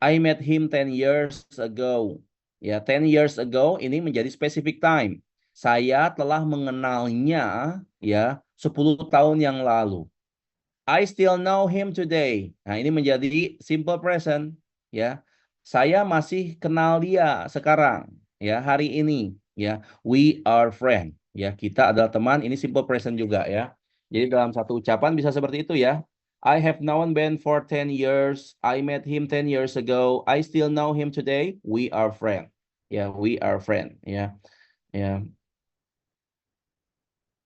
I met him 10 years ago. Ya, 10 years ago ini menjadi specific time. Saya telah mengenalnya ya 10 tahun yang lalu. I still know him today. Nah, ini menjadi simple present, ya. Saya masih kenal dia sekarang, ya, hari ini, ya. We are friend, ya. Kita adalah teman. Ini simple present juga, ya. Jadi dalam satu ucapan bisa seperti itu, ya. I have known Ben for 10 years. I met him 10 years ago. I still know him today. We are friend. Ya, we are friend, ya. Ya.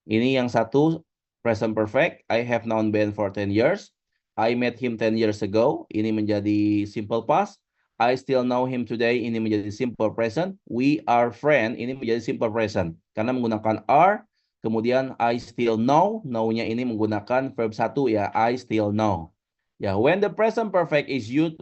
Ini yang satu present perfect. I have known Ben for 10 years. I met him 10 years ago. Ini menjadi simple past. I still know him today. Ini menjadi simple present. We are friend. Ini menjadi simple present. Karena menggunakan are. Kemudian I still know. Know-nya ini menggunakan verb 1 ya. I still know. Ya, when the present perfect is used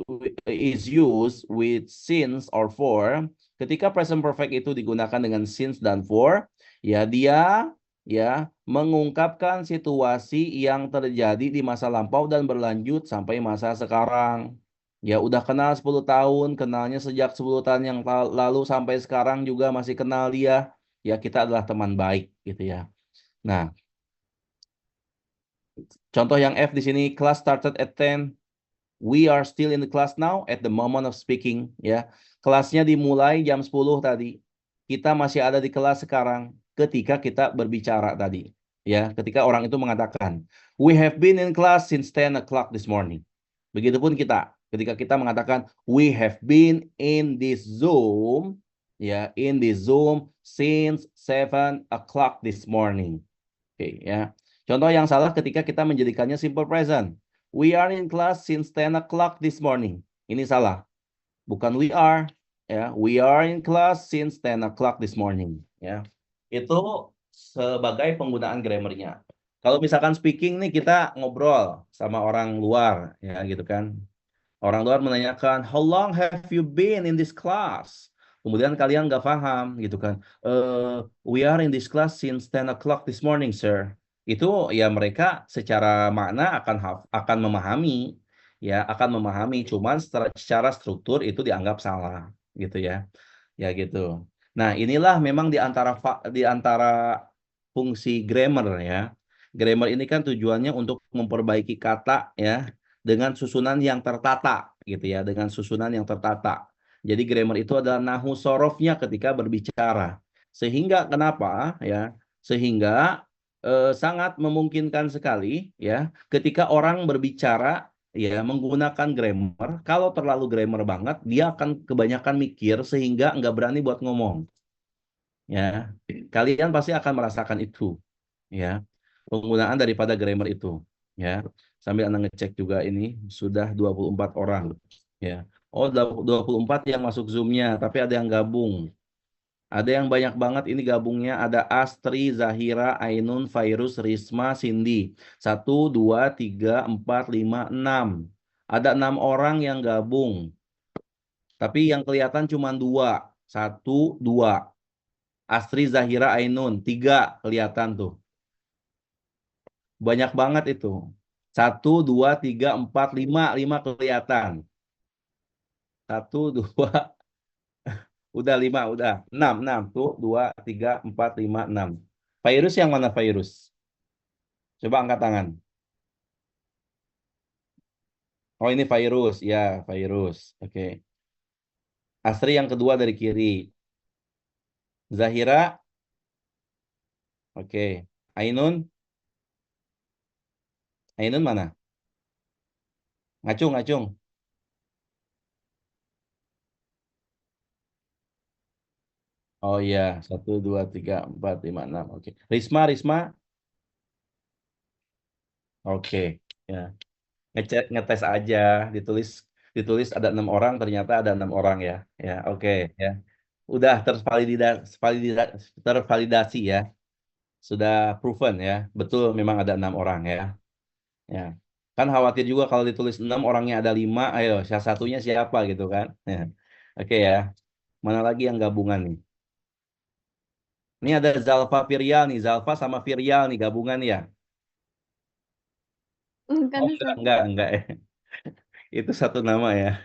with since or for. Ketika present perfect itu digunakan dengan since dan for. Ya, dia ya, mengungkapkan situasi yang terjadi di masa lampau dan berlanjut sampai masa sekarang. Ya, udah kenal 10 tahun, kenalnya sejak 10 tahun yang lalu sampai sekarang juga masih kenal dia. Ya, kita adalah teman baik gitu ya. Nah, contoh yang F di sini, class started at 10. We are still in the class now at the moment of speaking. Ya, kelasnya dimulai jam 10 tadi. Kita masih ada di kelas sekarang ketika kita berbicara tadi. Ya, ketika orang itu mengatakan, we have been in class since 10 o'clock this morning. Begitupun kita, ketika kita mengatakan, we have been in this Zoom, ya, in this Zoom since 7 o'clock this morning. Oke, ya. Contoh yang salah ketika kita menjadikannya simple present. We are in class since 10 o'clock this morning. Ini salah. Bukan we are, ya. We are in class since 10 o'clock this morning, ya. Itu sebagai penggunaan grammarnya. Kalau misalkan speaking nih kita ngobrol sama orang luar, ya gitu kan. Orang luar menanyakan, how long have you been in this class? Kemudian kalian nggak paham gitu kan. We are in this class since 10 o'clock this morning, sir. Itu ya mereka secara makna akan memahami, ya akan memahami. Cuman secara struktur itu dianggap salah, gitu ya. Ya gitu. Nah, inilah memang di antara fungsi grammar ya. Grammar ini kan tujuannya untuk memperbaiki kata ya dengan susunan yang tertata gitu ya, dengan susunan yang tertata. Jadi grammar itu adalah nahu sorofnya ketika berbicara. Sehingga kenapa ya? Sehingga sangat memungkinkan sekali ya ketika orang berbicara ya menggunakan grammar, kalau terlalu grammar banget dia akan kebanyakan mikir sehingga nggak berani buat ngomong. Ya, kalian pasti akan merasakan itu ya penggunaan daripada grammar itu ya sambil Anda ngecek juga ini sudah 24 orang ya. Oh, 24 yang masuk Zoom-nya, tapi ada yang gabung. Ada yang banyak banget ini gabungnya, ada Astri, Zahira, Ainun, Fairuz, Risma, Cindy. 1, 2, 3, 4, 5, 6. Ada 6 orang yang gabung. Tapi yang kelihatan cuma 2. 1, 2. Astri, Zahira, Ainun. 3 kelihatan tuh. Banyak banget itu. 1, 2, 3, 4, 5. 5 kelihatan. 1, 2, udah 5, udah. 6, 6. Tuh, 2, 3, 4, 5, 6. Virus yang mana virus? Coba angkat tangan. Oh, ini virus. Ya, virus. Oke. Astri yang kedua dari kiri. Zahira. Oke. Ainun. Ainun mana? Ngacung, ngacung. Oh iya, 1, 2, 3, 4, 5, 6. Oke. Risma, Risma. Oke. Ya. Ngecek, ngetes aja. Ditulis, ditulis ada 6 orang, ternyata ada 6 orang ya. Ya, oke. Ya. Udah tervalidasi ya. Sudah proven ya. Betul, memang ada 6 orang ya. Ya. Kan khawatir juga kalau ditulis 6 orangnya ada 5, ayo salah satunya siapa gitu kan. Ya. Oke ya. Mana lagi yang gabungan nih? Ini ada Zalfa Firial nih, Zalfa sama Firial nih gabungan ya. Bukan Oh, satu. enggak. Itu satu nama ya.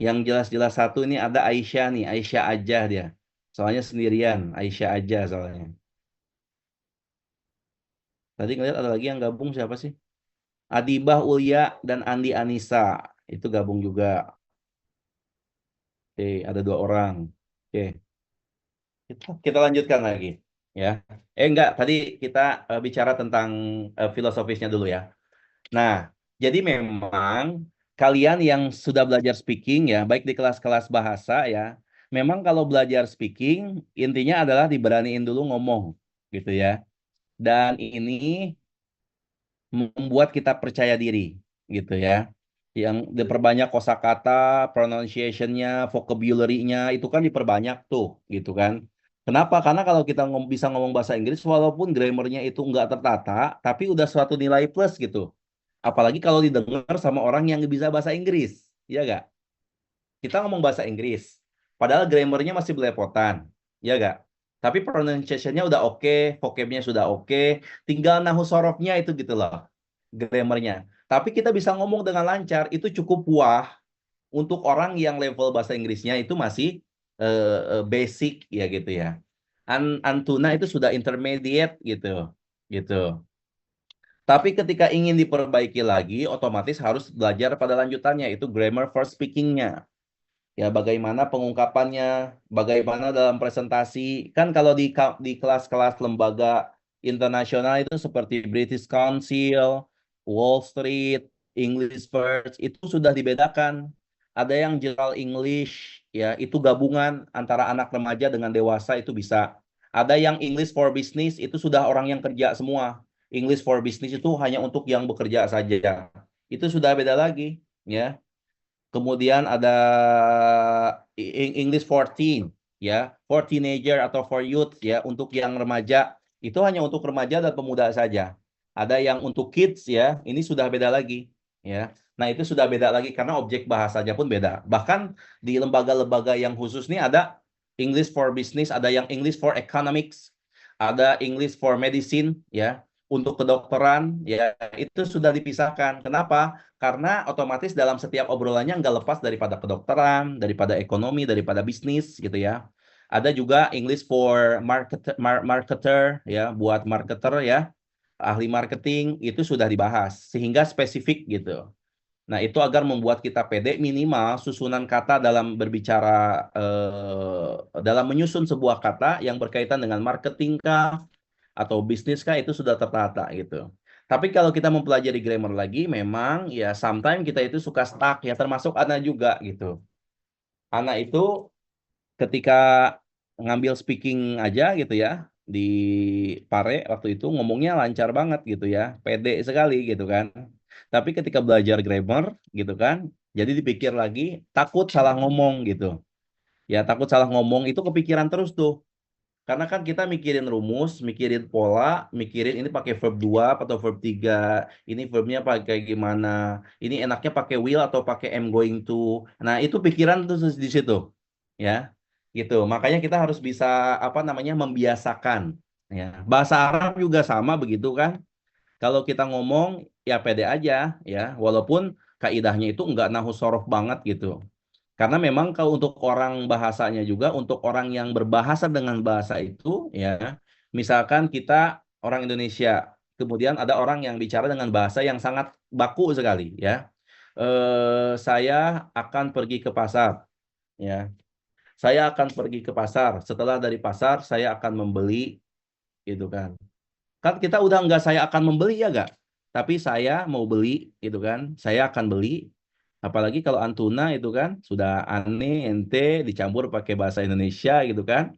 Yang jelas-jelas satu ini ada Aisyah nih, Aisyah aja dia. Soalnya sendirian, Aisyah aja soalnya. Tadi ngeliat ada lagi yang gabung siapa sih? Adibah Ulya dan Andi Anissa. Itu gabung juga. Oke, ada 2 orang. Oke, kita lanjutkan lagi. Ya. Enggak, tadi kita bicara tentang filosofisnya dulu ya. Nah, jadi memang kalian yang sudah belajar speaking ya, baik di kelas-kelas bahasa ya, memang kalau belajar speaking intinya adalah diberaniin dulu ngomong gitu ya. Dan ini membuat kita percaya diri gitu ya. Yang diperbanyak kosakata, pronunciation-nya, vocabulary-nya itu kan diperbanyak tuh gitu kan. Kenapa? Karena kalau kita bisa ngomong bahasa Inggris walaupun grammar-nya itu nggak tertata, tapi udah suatu nilai plus gitu. Apalagi kalau didengar sama orang yang bisa bahasa Inggris, ya nggak? kita ngomong bahasa Inggris, padahal grammarnya masih belepotan, ya gak? Tapi pronunciation-nya udah oke, vocabnya sudah oke, tinggal nahu sorofnya itu gitu loh, grammarnya. Tapi kita bisa ngomong dengan lancar, itu cukup wah untuk orang yang level bahasa Inggrisnya itu masih basic ya gitu ya. Antuna itu sudah intermediate gitu, gitu. Tapi ketika ingin diperbaiki lagi, otomatis harus belajar pada lanjutannya, itu grammar for speaking-nya. Ya, bagaimana pengungkapannya, bagaimana dalam presentasi. Kan kalau di kelas-kelas lembaga internasional itu seperti British Council, Wall Street, English First, itu sudah dibedakan. Ada yang general English, ya, itu gabungan antara anak remaja dengan dewasa itu bisa. Ada yang English for Business, itu sudah orang yang kerja semua. English for Business itu hanya untuk yang bekerja saja. Itu sudah beda lagi, ya. Kemudian ada English 14 ya, for teenager atau for youth ya, untuk yang remaja itu hanya untuk remaja dan pemuda saja. Ada yang untuk kids ya, ini sudah beda lagi ya. Nah, itu sudah beda lagi karena objek bahasanya pun beda. Bahkan di lembaga-lembaga yang khusus nih ada English for business, ada yang English for economics, ada English for medicine ya. Untuk kedokteran ya itu sudah dipisahkan. Kenapa? Karena otomatis dalam setiap obrolannya nggak lepas daripada kedokteran, daripada ekonomi, daripada bisnis gitu ya. Ada juga English for marketer ya, buat marketer ya, ahli marketing itu sudah dibahas sehingga spesifik gitu. Nah, itu agar membuat kita pede minimal susunan kata dalam berbicara dalam menyusun sebuah kata yang berkaitan dengan marketing kah atau bisnis kah itu sudah tertata gitu. Tapi kalau kita mempelajari grammar lagi, memang ya sometimes kita itu suka stuck ya, termasuk Ana juga gitu. Ana itu ketika ngambil speaking aja gitu ya di Pare waktu itu ngomongnya lancar banget gitu ya, pede sekali gitu kan. Tapi ketika belajar grammar gitu kan, jadi dipikir lagi takut salah ngomong gitu. Ya takut salah ngomong itu kepikiran terus tuh. Karena kan kita mikirin rumus, mikirin pola, mikirin ini pakai verb 2 atau verb 3, ini verbnya pakai gimana, ini enaknya pakai will atau pakai am going to. Nah, itu pikiran tuh di situ. Ya. Gitu. Makanya kita harus bisa apa namanya membiasakan ya. Bahasa Arab juga sama begitu kan. Kalau kita ngomong ya pede aja ya, walaupun kaidahnya itu enggak nahu sorof banget gitu. Karena memang kalau untuk orang bahasanya juga, untuk orang yang berbahasa dengan bahasa itu, ya, misalkan kita orang Indonesia, kemudian ada orang yang bicara dengan bahasa yang sangat baku sekali, ya. Saya akan pergi ke pasar, ya. Saya akan pergi ke pasar. Setelah dari pasar, saya akan membeli, gitu kan. Kan kita udah nggak saya akan membeli ya nggak? Tapi saya mau beli gitu kan. Saya akan beli. Apalagi kalau Antuna itu kan sudah aneh, ente dicampur pakai bahasa Indonesia gitu kan.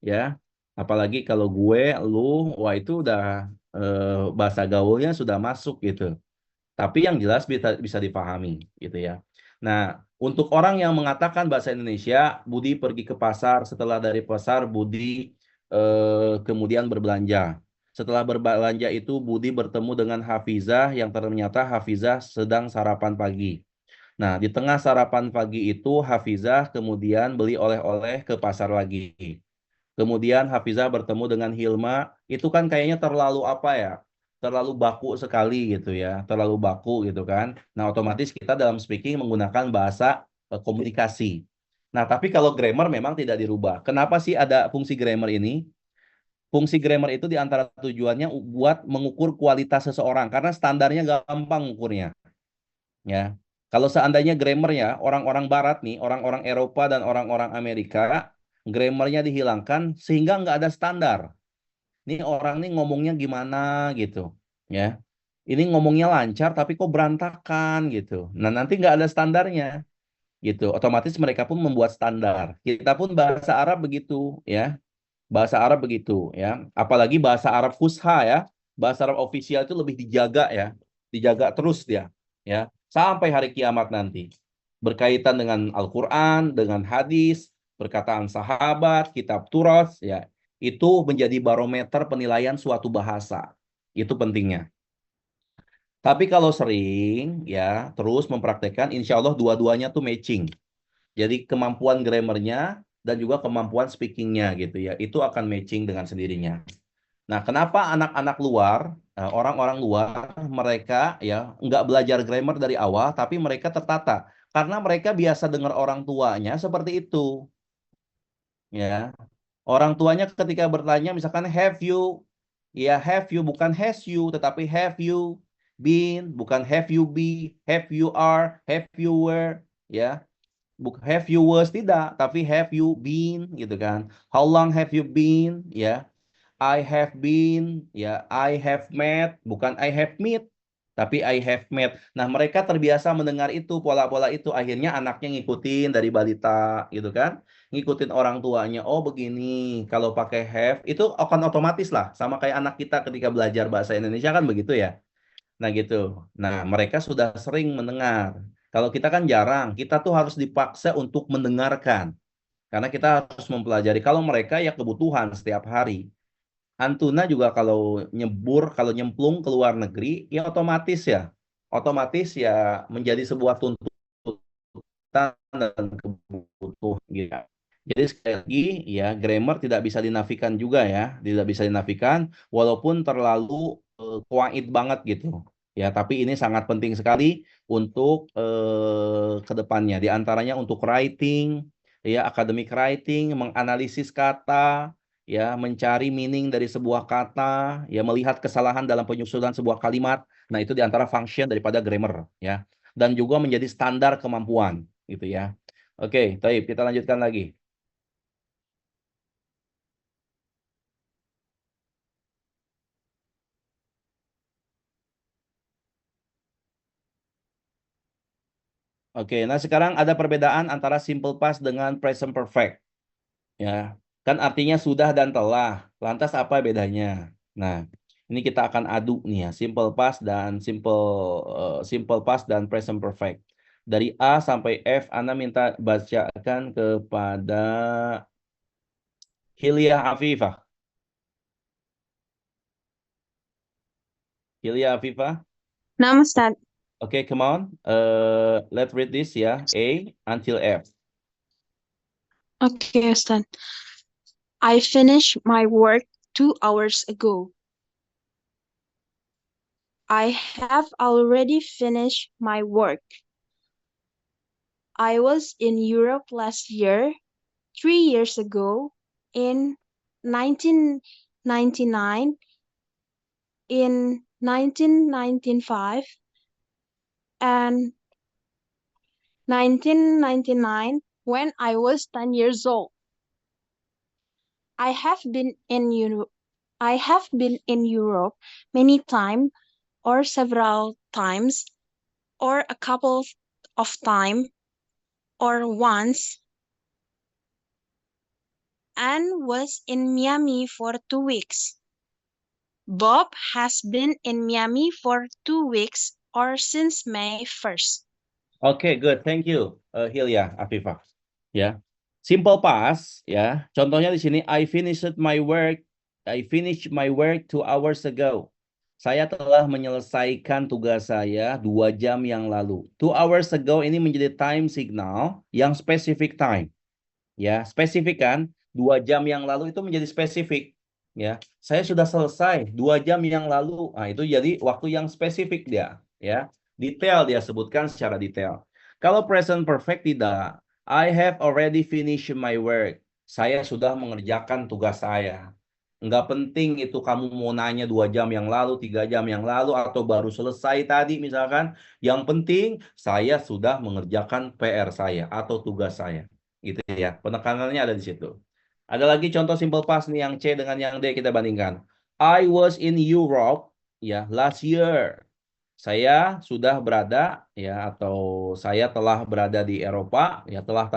Ya. Apalagi kalau gue, lu, wah itu udah bahasa gaulnya sudah masuk gitu. Tapi yang jelas bisa dipahami gitu ya. Nah, untuk orang yang mengatakan bahasa Indonesia, Budi pergi ke pasar, setelah dari pasar Budi kemudian berbelanja. Setelah berbelanja itu Budi bertemu dengan Hafizah yang ternyata Hafizah sedang sarapan pagi. Nah, di tengah sarapan pagi itu Hafizah kemudian beli oleh-oleh ke pasar lagi. Kemudian Hafizah bertemu dengan Hilma, itu kan kayaknya terlalu apa ya? Terlalu baku sekali gitu ya, terlalu baku gitu kan. Nah, otomatis kita dalam speaking menggunakan bahasa komunikasi. Nah, tapi kalau grammar memang tidak dirubah. Kenapa sih ada fungsi grammar ini? Fungsi grammar itu di antara tujuannya buat mengukur kualitas seseorang karena standarnya gampang ukurnya, ya. Kalau seandainya grammarnya orang-orang barat nih, orang-orang Eropa dan orang-orang Amerika, grammarnya dihilangkan sehingga nggak ada standar. Nih orang nih ngomongnya gimana gitu, ya. Ini ngomongnya lancar tapi kok berantakan gitu. Nah, nanti nggak ada standarnya gitu. Otomatis mereka pun membuat standar. Kita pun bahasa Arab begitu, ya. Bahasa Arab begitu, ya. Apalagi bahasa Arab fusha ya. Bahasa Arab ofisial itu lebih dijaga ya. Dijaga terus dia, ya. Sampai hari kiamat nanti. Berkaitan dengan Al-Qur'an, dengan hadis, perkataan sahabat, kitab turas ya. Itu menjadi barometer penilaian suatu bahasa. Itu pentingnya. Tapi kalau sering ya terus mempraktekkan, insya Allah dua-duanya tuh matching. Jadi kemampuan grammarnya dan juga kemampuan speakingnya gitu ya. Itu akan matching dengan sendirinya. Nah, kenapa anak-anak luar, orang-orang luar, mereka ya nggak belajar grammar dari awal, tapi mereka tertata. Karena mereka biasa dengar orang tuanya seperti itu. Ya, orang tuanya ketika bertanya, misalkan have you, ya have you bukan has you, tetapi have you been, bukan have you be, have you are, have you were, ya. Have you was tidak, tapi have you been gitu kan. How long have you been? Ya. I have been, ya, I have met, bukan I have met, tapi I have met. Nah, mereka terbiasa mendengar itu, pola-pola itu, akhirnya anaknya ngikutin dari balita, gitu kan, ngikutin orang tuanya. Oh, begini, kalau pakai have, itu akan otomatis lah, sama kayak anak kita ketika belajar bahasa Indonesia kan begitu ya. Nah, gitu. Nah, mereka sudah sering mendengar. Kalau kita kan jarang, kita tuh harus dipaksa untuk mendengarkan. Karena kita harus mempelajari. Kalau mereka ya kebutuhan setiap hari. Antuna juga kalau nyebur, kalau nyemplung ke luar negeri, ya otomatis ya menjadi sebuah tuntutan dan kebutuhan gitu. Jadi sekali lagi ya grammar tidak bisa dinafikan juga ya, tidak bisa dinafikan walaupun terlalu kuait banget gitu. Ya, tapi ini sangat penting sekali untuk ke depannya. Di antaranya untuk writing, ya academic writing, menganalisis kata, ya mencari meaning dari sebuah kata, ya melihat kesalahan dalam penyusunan sebuah kalimat. Nah, itu di antara function daripada grammar ya. Dan juga menjadi standar kemampuan gitu ya. Oke, baik, kita lanjutkan lagi. Oke, nah sekarang ada perbedaan antara simple past dengan present perfect. Ya, kan artinya sudah dan telah. Lantas apa bedanya? Nah, ini kita akan adu nih ya, simple past dan present perfect. Dari A sampai F, Anda minta bacakan kepada Hilya Afifah. Hilya Afifah. Nama Ustaz. Oke, come on. Let's read this ya. A until F. Okay, Ustaz. I finished my work 2 hours ago. I have already finished my work. I was in Europe last year, 3 years ago, in 1999, in 1995, and 1999 when I was 10 years old. I have been in Europe. I have been in Europe many times or several times or a couple of times or once and was in Miami for 2 weeks. Bob has been in Miami for 2 weeks or since May 1st. Oke, good. Thank you, Hilya Afifah. Ya, simple past. Ya, contohnya di sini I finished my work. I finished my work 2 hours ago. Saya telah menyelesaikan tugas saya 2 jam yang lalu. 2 hours ago ini menjadi time signal yang specific time. Ya, spesifik kan? 2 jam yang lalu itu menjadi spesifik. Ya, saya sudah selesai 2 jam yang lalu. Nah, itu jadi waktu yang spesifik dia. Ya, detail dia sebutkan secara detail. Kalau present perfect tidak. I have already finished my work. Saya sudah mengerjakan tugas saya. Enggak penting itu kamu mau nanya 2 jam yang lalu, 3 jam yang lalu, atau baru selesai tadi misalkan. Yang penting saya sudah mengerjakan PR saya atau tugas saya. Gitu ya. Penekanannya ada di situ. Ada lagi contoh simple past nih yang C dengan yang D kita bandingkan. I was in Europe ya last year. Saya sudah berada ya atau saya telah berada di Eropa ya telah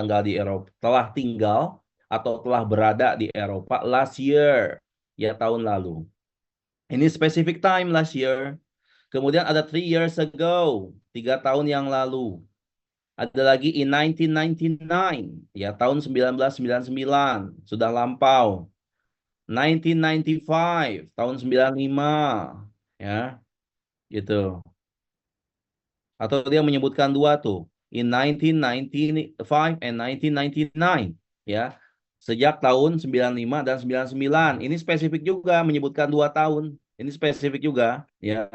tinggal atau telah berada di Eropa last year ya tahun lalu. Ini specific time last year. Kemudian ada 3 years ago, 3 tahun yang lalu. Ada lagi in 1999, ya tahun 1999, sudah lampau. 1995, tahun 95, ya, gitu. Atau dia menyebutkan 2 tuh. in 1995 and 1999 ya. Sejak tahun 95 dan 99. Ini spesifik juga menyebutkan 2 tahun. Ini spesifik juga ya.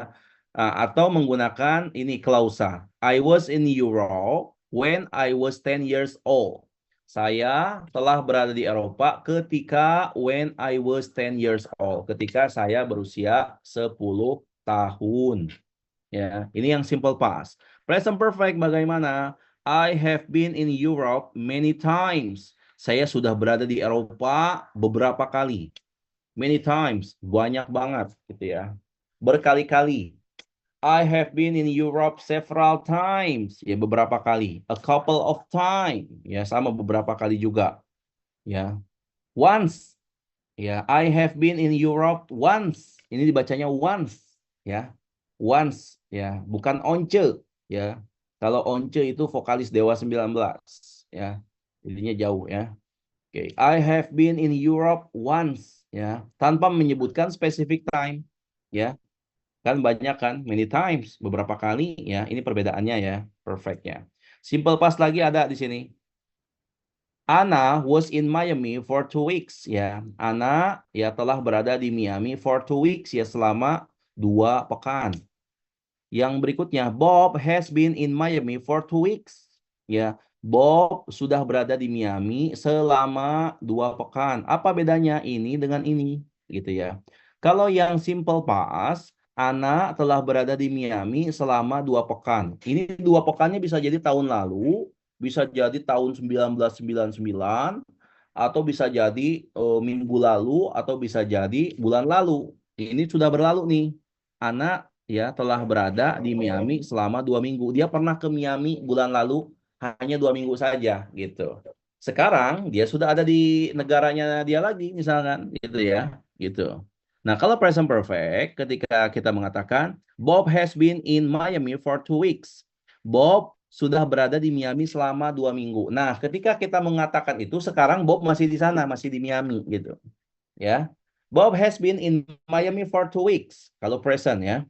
Atau menggunakan ini klausa. I was in Europe when I was 10 years old. Saya telah berada di Eropa ketika when I was 10 years old. Ketika saya berusia 10 tahun. Ya, ini yang simple past. Present perfect bagaimana? I have been in Europe many times. Saya sudah berada di Eropa beberapa kali. Many times, banyak banget gitu ya. Berkali-kali. I have been in Europe several times. Ya, beberapa kali. A couple of time. Ya, sama beberapa kali juga. Ya. Once. Ya, I have been in Europe once. Ini dibacanya once. Ya. Once. Ya, bukan once. Ya. Kalau once itu vokalis Dewa 19. Ya. Jadinya jauh ya. Oke, I have been in Europe once. Ya. Tanpa menyebutkan specific time. Ya. Kan banyak kan, many times, beberapa kali ya. Ini perbedaannya ya, perfectnya. Simple past lagi ada di sini. Anna was in Miami for 2 weeks ya. Anna ya telah berada di Miami for 2 weeks ya, selama 2 pekan. Yang berikutnya, Bob has been in Miami for 2 weeks ya. Bob sudah berada di Miami selama 2 pekan. Apa bedanya ini dengan ini gitu ya. Kalau yang simple past, Anna telah berada di Miami selama 2 pekan. Ini 2 pekannya bisa jadi tahun lalu, bisa jadi tahun 1999, atau bisa jadi minggu lalu, atau bisa jadi bulan lalu. Ini sudah berlalu nih. Anak ya telah berada di Miami selama 2 minggu. Dia pernah ke Miami bulan lalu hanya 2 minggu saja gitu. Sekarang dia sudah ada di negaranya dia lagi misalkan gitu ya, gitu. Nah, kalau present perfect ketika kita mengatakan Bob has been in Miami for 2 weeks. Bob sudah berada di Miami selama 2 minggu. Nah, ketika kita mengatakan itu sekarang Bob masih di sana, masih di Miami gitu. Ya. Bob has been in Miami for 2 weeks. Kalau present ya,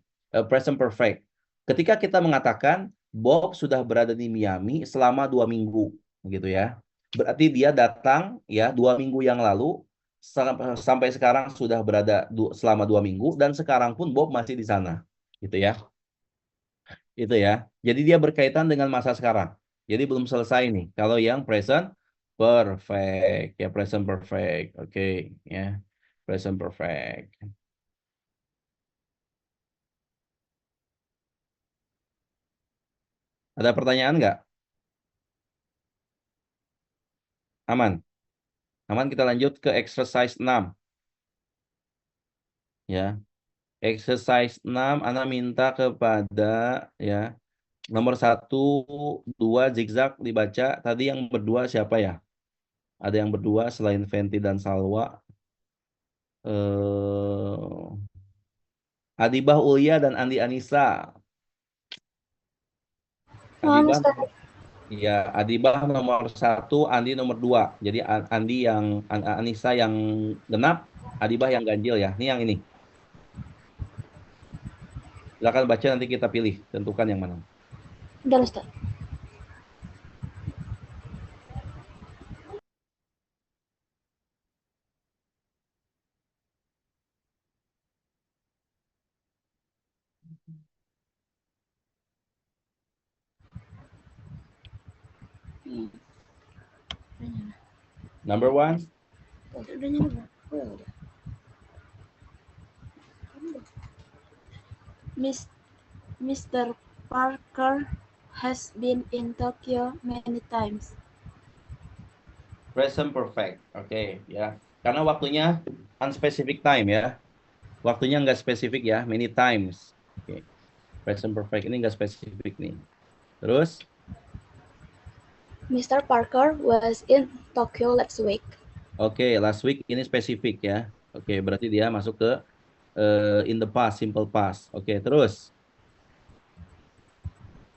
present perfect. Ketika kita mengatakan Bob sudah berada di Miami selama 2 minggu, gitu ya. Berarti dia datang ya 2 minggu yang lalu sampai sekarang sudah berada selama 2 minggu dan sekarang pun Bob masih di sana, gitu ya. Itu ya. Jadi dia berkaitan dengan masa sekarang. Jadi belum selesai nih. Kalau yang present perfect ya, present perfect. Oke, ya. Present perfect. Ada pertanyaan nggak? Aman. Aman, kita lanjut ke exercise 6. Ya. Exercise 6 Ana minta kepada ya nomor 1, 2 zigzag dibaca. Tadi yang berdua siapa ya? Ada yang berdua selain Venti dan Salwa. Adibah Ulia dan Andi Anissa. Adibah, ya, Adibah nomor 1, Andi nomor 2. Jadi Andi yang Anissa yang genap, Adibah yang ganjil ya. Ini yang ini. Silakan baca, nanti kita pilih, tentukan yang mana. Udah, Ustaz. Number 1. Udah nyala. Udah. Mr. Parker has been in Tokyo many times. Present perfect. Oke, ya. Karena waktunya unspecific time ya. Waktunya nggak spesifik ya, many times. Oke. Present perfect ini nggak spesifik nih. Terus Mr. Parker was in Tokyo last week. oke, last week ini spesifik ya. Oke, berarti dia masuk ke in the past, simple past. Oke, terus.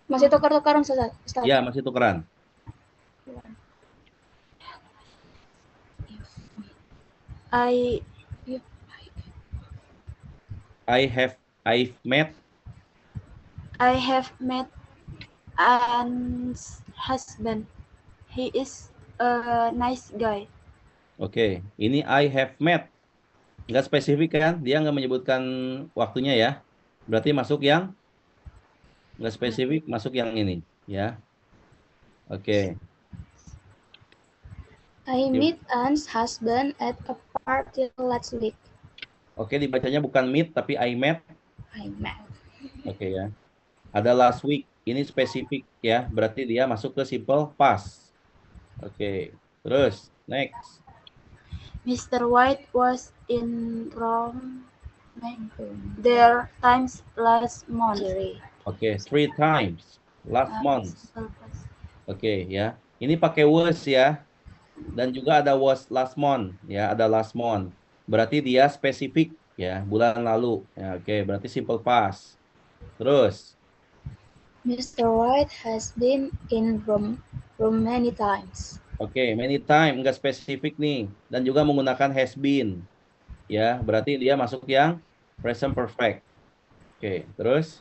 Masih tukar-tukaran, Ustaz. Ya, masih tukeran. I I've met Anne's husband. He is a nice guy. Oke, ini I have met. Nggak spesifik kan? Dia nggak menyebutkan waktunya ya. Berarti masuk yang nggak spesifik, masuk yang ini ya. Oke. I Yuk. met Anne's husband at a party last week. Oke, dibacanya bukan meet tapi I met. I met. Oke ya. Ada last week. Ini spesifik ya. Berarti dia masuk ke simple past. Oke. Terus next. Mr. White was in Rome there times last month. Oke, 3 times last month. Oke ya. Ini pakai was ya. Dan juga ada was last month ya, ada last month. Berarti dia spesifik ya, bulan lalu. Ya, oke, berarti simple past. Terus, Mr. White has been in Rome many times. oke, many time enggak spesifik nih dan juga menggunakan has been. Ya, berarti dia masuk yang present perfect. Oke, terus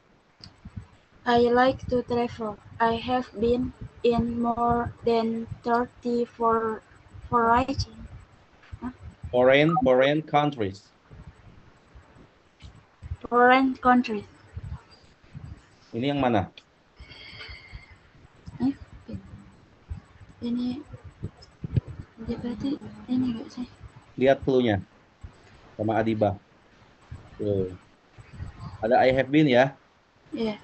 I like to travel. I have been in more than 30 foreign countries. foreign countries. Ini yang mana? Ini berarti ini enggak sih? Lihat clue-nya sama Adiba. Tuh. Ada I have been ya. Iya.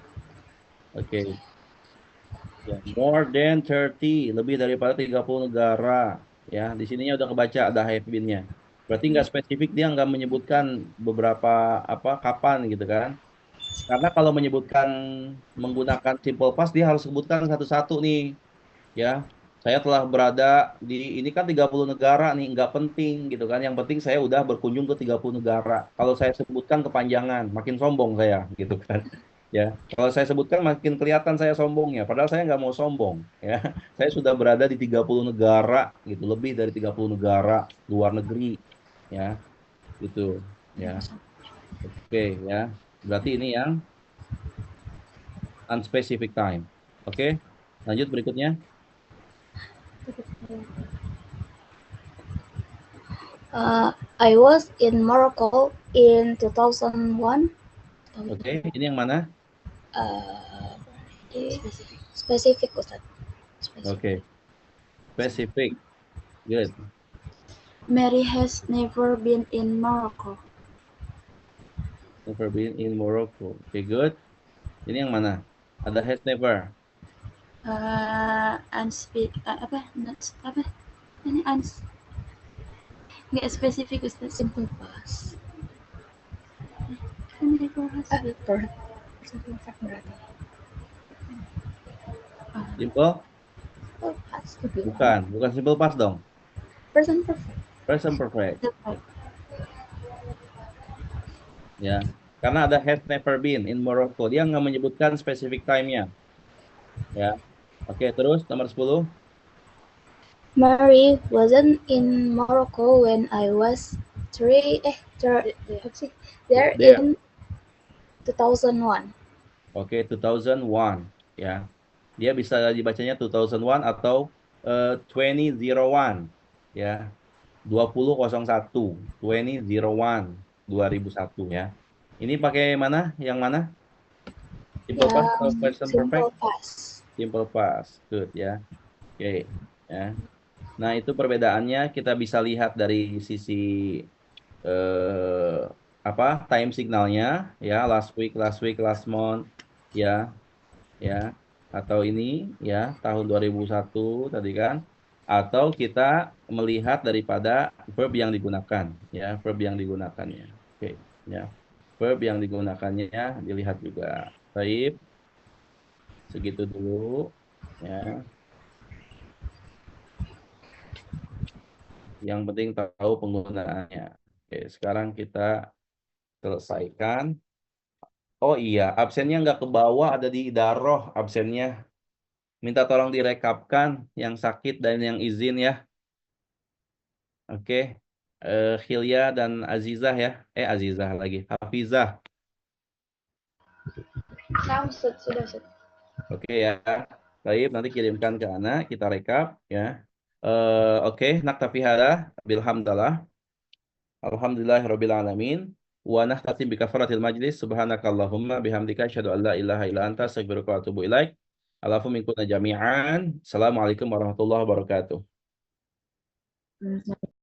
Oke. Ya, more than 30, lebih daripada 30 negara. Ya, di sininya udah kebaca ada have been-nya. Berarti nggak spesifik, dia nggak menyebutkan beberapa apa kapan gitu kan. Karena kalau menyebutkan menggunakan simple past dia harus sebutkan satu-satu nih. Ya, saya telah berada di ini kan 30 negara nih, nggak penting gitu kan. Yang penting saya udah berkunjung ke 30 negara. Kalau saya sebutkan kepanjangan, makin sombong saya gitu kan. Ya, kalau saya sebutkan makin kelihatan saya sombongnya. Padahal saya nggak mau sombong. Ya, saya sudah berada di 30 negara gitu, lebih dari 30 negara luar negeri. Ya, gitu. Ya, oke ya. Berarti ini yang unspecific time. Oke, lanjut berikutnya. I was in Morocco in 2001. Oke, ini yang mana? Spesifik Ustaz. Oke, specific. Good. Mary has never been in Morocco. Never been in Morocco. Oke, good. Ini yang mana? Ada has never. Apa? Ini nggak spesifik Ustaz. Simple past. Kan simple past. Simple past berarti. Simple? Past. Bukan simple past dong. Present perfect. Present perfect. Ya, karena ada has never been in Morocco. Dia nggak menyebutkan specific time-nya. Ya. Oke, terus nomor 10. Mary wasn't in Morocco when I was there in 2001. Oke, 2001. Ya. Dia bisa dibacanya 2001 atau 2001. Ya. 2001. 2001. 2001 ya. Ini pakai mana? Yang mana? Simple past atau present perfect? Simple past. Simple past. Good ya. Oke. Ya. Nah, itu perbedaannya kita bisa lihat dari sisi apa? Time signalnya ya, last week, last month ya, ya. Atau ini ya, tahun 2001 tadi kan. Atau kita melihat daripada verb yang digunakan ya, verb yang digunakannya. Oke, ya. Verb yang digunakannya dilihat juga. Baik. Segitu dulu ya. Yang penting tahu penggunaannya. Oke, sekarang kita selesaikan. Oh iya, absennya nggak ke bawah, ada di Daroh absennya. Minta tolong direkapkan yang sakit dan yang izin ya. Oke, Hilya dan Azizah ya. Azizah lagi, Hafizah. Sudah. Oke ya. Baik, nanti kirimkan ke Ana, kita rekap ya. Oke, naktafi hada bilhamdalah. Alhamdulillahirabbil alamin. Wa nahtatim bi kafaratil majlis. Subhanakallahumma bihamdika asyhadu an la ilaha illa anta astaghfiruka wa atubu ilaik. Alafu minkunna jami'an. Assalamualaikum warahmatullahi wabarakatuh.